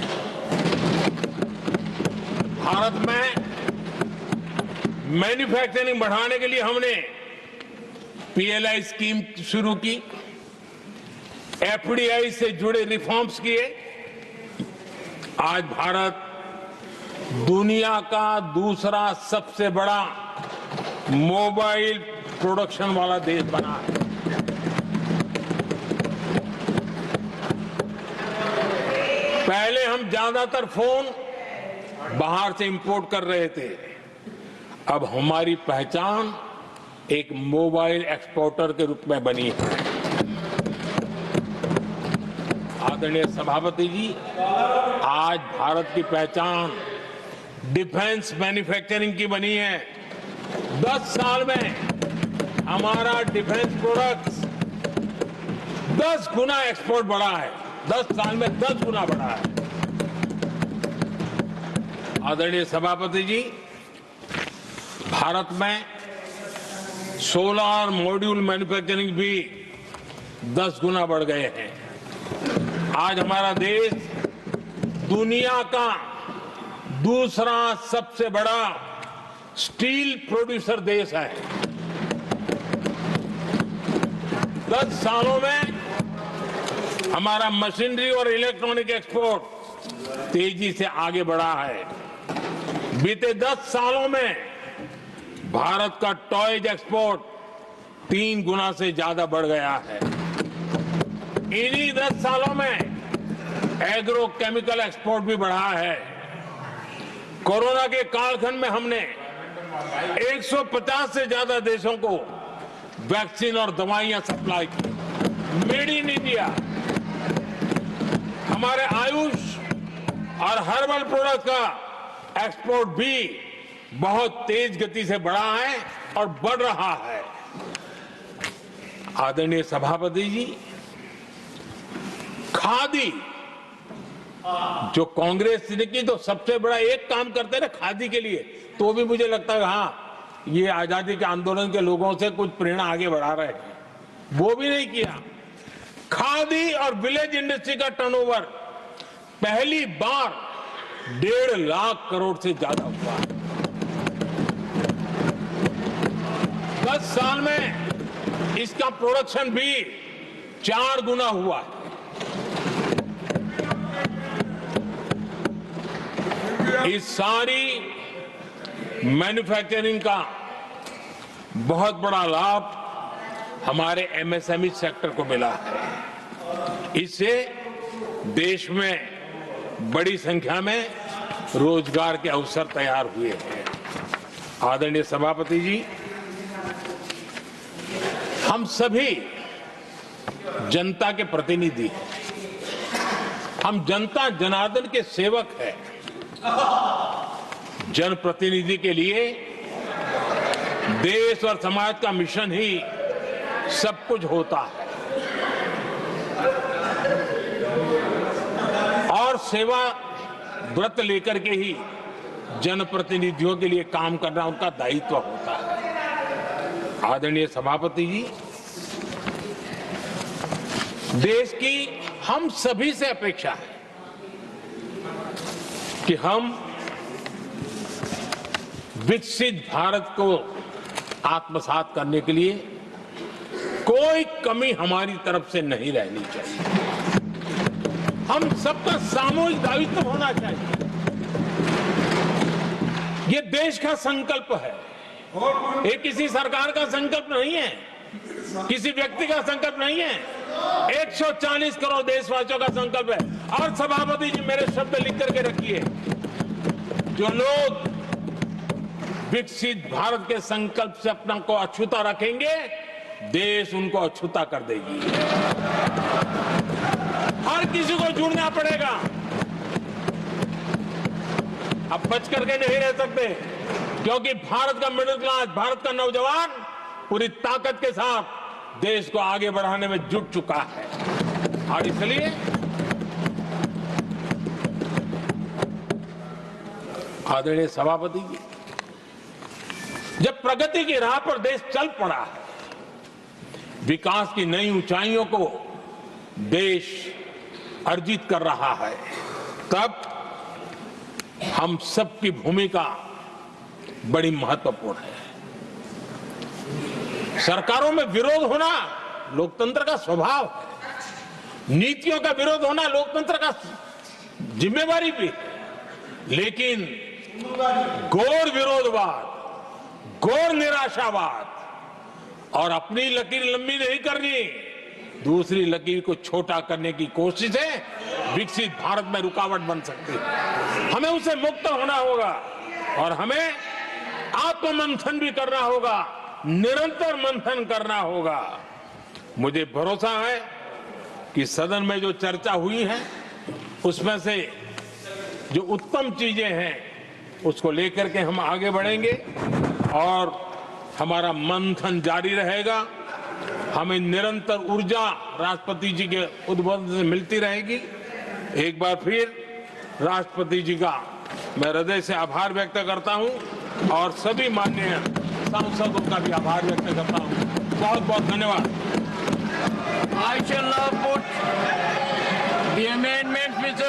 S1: भारत में मैन्युफैक्चरिंग बढ़ाने के लिए हमने पीएलआई स्कीम शुरू की, एफडीआई से जुड़े रिफॉर्म्स किए। आज भारत दुनिया का दूसरा सबसे बड़ा मोबाइल प्रोडक्शन वाला देश बना है। पहले हम ज्यादातर फोन बाहर से इंपोर्ट कर रहे थे, अब हमारी पहचान एक मोबाइल एक्सपोर्टर के रूप में बनी है। आदरणीय सभापति जी, आज भारत की पहचान डिफेंस मैन्युफैक्चरिंग की बनी है। 10 साल में हमारा डिफेंस प्रोडक्ट्स 10 गुना एक्सपोर्ट बढ़ा है। 10 साल में 10 गुना बढ़ा है। आदरणीय सभापति जी, भारत में सोलर मॉड्यूल मैन्युफैक्चरिंग भी 10 गुना बढ़ गए हैं। आज हमारा देश दुनिया का दूसरा सबसे बड़ा स्टील प्रोड्यूसर देश है। 10 सालों में हमारा मशीनरी और इलेक्ट्रॉनिक एक्सपोर्ट तेजी से आगे बढ़ा है। बीते 10 सालों में भारत का टॉयज एक्सपोर्ट 3 गुना से ज्यादा बढ़ गया है। इन्हीं 10 सालों में एग्रो केमिकल एक्सपोर्ट भी बढ़ा है। कोरोना के कालखंड में हमने 150 से ज्यादा देशों को वैक्सीन और दवाइयां सप्लाई की। मेड इन इंडिया, हमारे आयुष और हर्बल प्रोडक्ट का एक्सपोर्ट भी बहुत तेज गति से बढ़ा है और बढ़ रहा है। आदरणीय सभापति जी, खादी जो कांग्रेस ने की तो सबसे बड़ा एक काम करते ना खादी के लिए, तो भी मुझे लगता है हाँ ये आजादी के आंदोलन के लोगों से कुछ प्रेरणा आगे बढ़ा रहे हैं, वो भी नहीं किया। खादी और विलेज इंडस्ट्री का टर्नओवर पहली बार 1.5 लाख करोड़ से ज्यादा हुआ है। 10 साल में इसका प्रोडक्शन भी 4 गुना हुआ है। इस सारी मैन्युफैक्चरिंग का बहुत बड़ा लाभ हमारे एमएसएमई सेक्टर को मिला है। इससे देश में बड़ी संख्या में रोजगार के अवसर तैयार हुए हैं। आदरणीय सभापति जी, हम सभी जनता के प्रतिनिधि हैं। हम जनता जनार्दन के सेवक हैं। जनप्रतिनिधि के लिए देश और समाज का मिशन ही सब कुछ होता है और सेवा व्रत लेकर के ही जनप्रतिनिधियों के लिए काम करना उनका दायित्व होता है। आदरणीय सभापति जी, देश की हम सभी से अपेक्षा है कि हम विकसित भारत को आत्मसात करने के लिए कोई कमी हमारी तरफ से नहीं रहनी चाहिए। हम सबका सामूहिक दायित्व होना चाहिए। ये देश का संकल्प है, ये किसी सरकार का संकल्प नहीं है, किसी व्यक्ति का संकल्प नहीं है, 140 करोड़ देशवासियों का संकल्प है। और सभापति जी, मेरे शब्द लिख करके रखिए, जो लोग विकसित भारत के संकल्प से अपना को अछूता रखेंगे, देश उनको अछूता कर देगी। हर किसी को जुड़ना पड़ेगा। अब बच करके नहीं रह सकते, क्योंकि भारत का मिडिल क्लास, भारत का नौजवान पूरी ताकत के साथ देश को आगे बढ़ाने में जुट चुका है। और इसलिए आदरणीय सभापति जी, जब प्रगति की राह पर देश चल पड़ा है, विकास की नई ऊंचाइयों को देश अर्जित कर रहा है, तब हम सबकी भूमिका बड़ी महत्वपूर्ण है। सरकारों में विरोध होना लोकतंत्र का स्वभाव है, नीतियों का विरोध होना लोकतंत्र का जिम्मेवारी भी है, लेकिन घोर विरोधवाद, घोर निराशावाद और अपनी लकीर लंबी नहीं करनी, दूसरी लकीर को छोटा करने की कोशिशें विकसित भारत में रुकावट बन सकती है। हमें उसे मुक्त होना होगा और हमें आत्ममंथन भी करना होगा, निरंतर मंथन करना होगा। मुझे भरोसा है कि सदन में जो चर्चा हुई है उसमें से जो उत्तम चीजें हैं उसको लेकर के हम आगे बढ़ेंगे और हमारा मंथन जारी रहेगा। हमें निरंतर ऊर्जा राष्ट्रपति जी के उद्बोधन से मिलती रहेगी। एक बार फिर राष्ट्रपति जी का मैं हृदय से आभार व्यक्त करता हूं और सभी माननीय सांसदों का भी आभार व्यक्त करता हूं। बहुत बहुत धन्यवाद।
S3: I shall now put the amendment which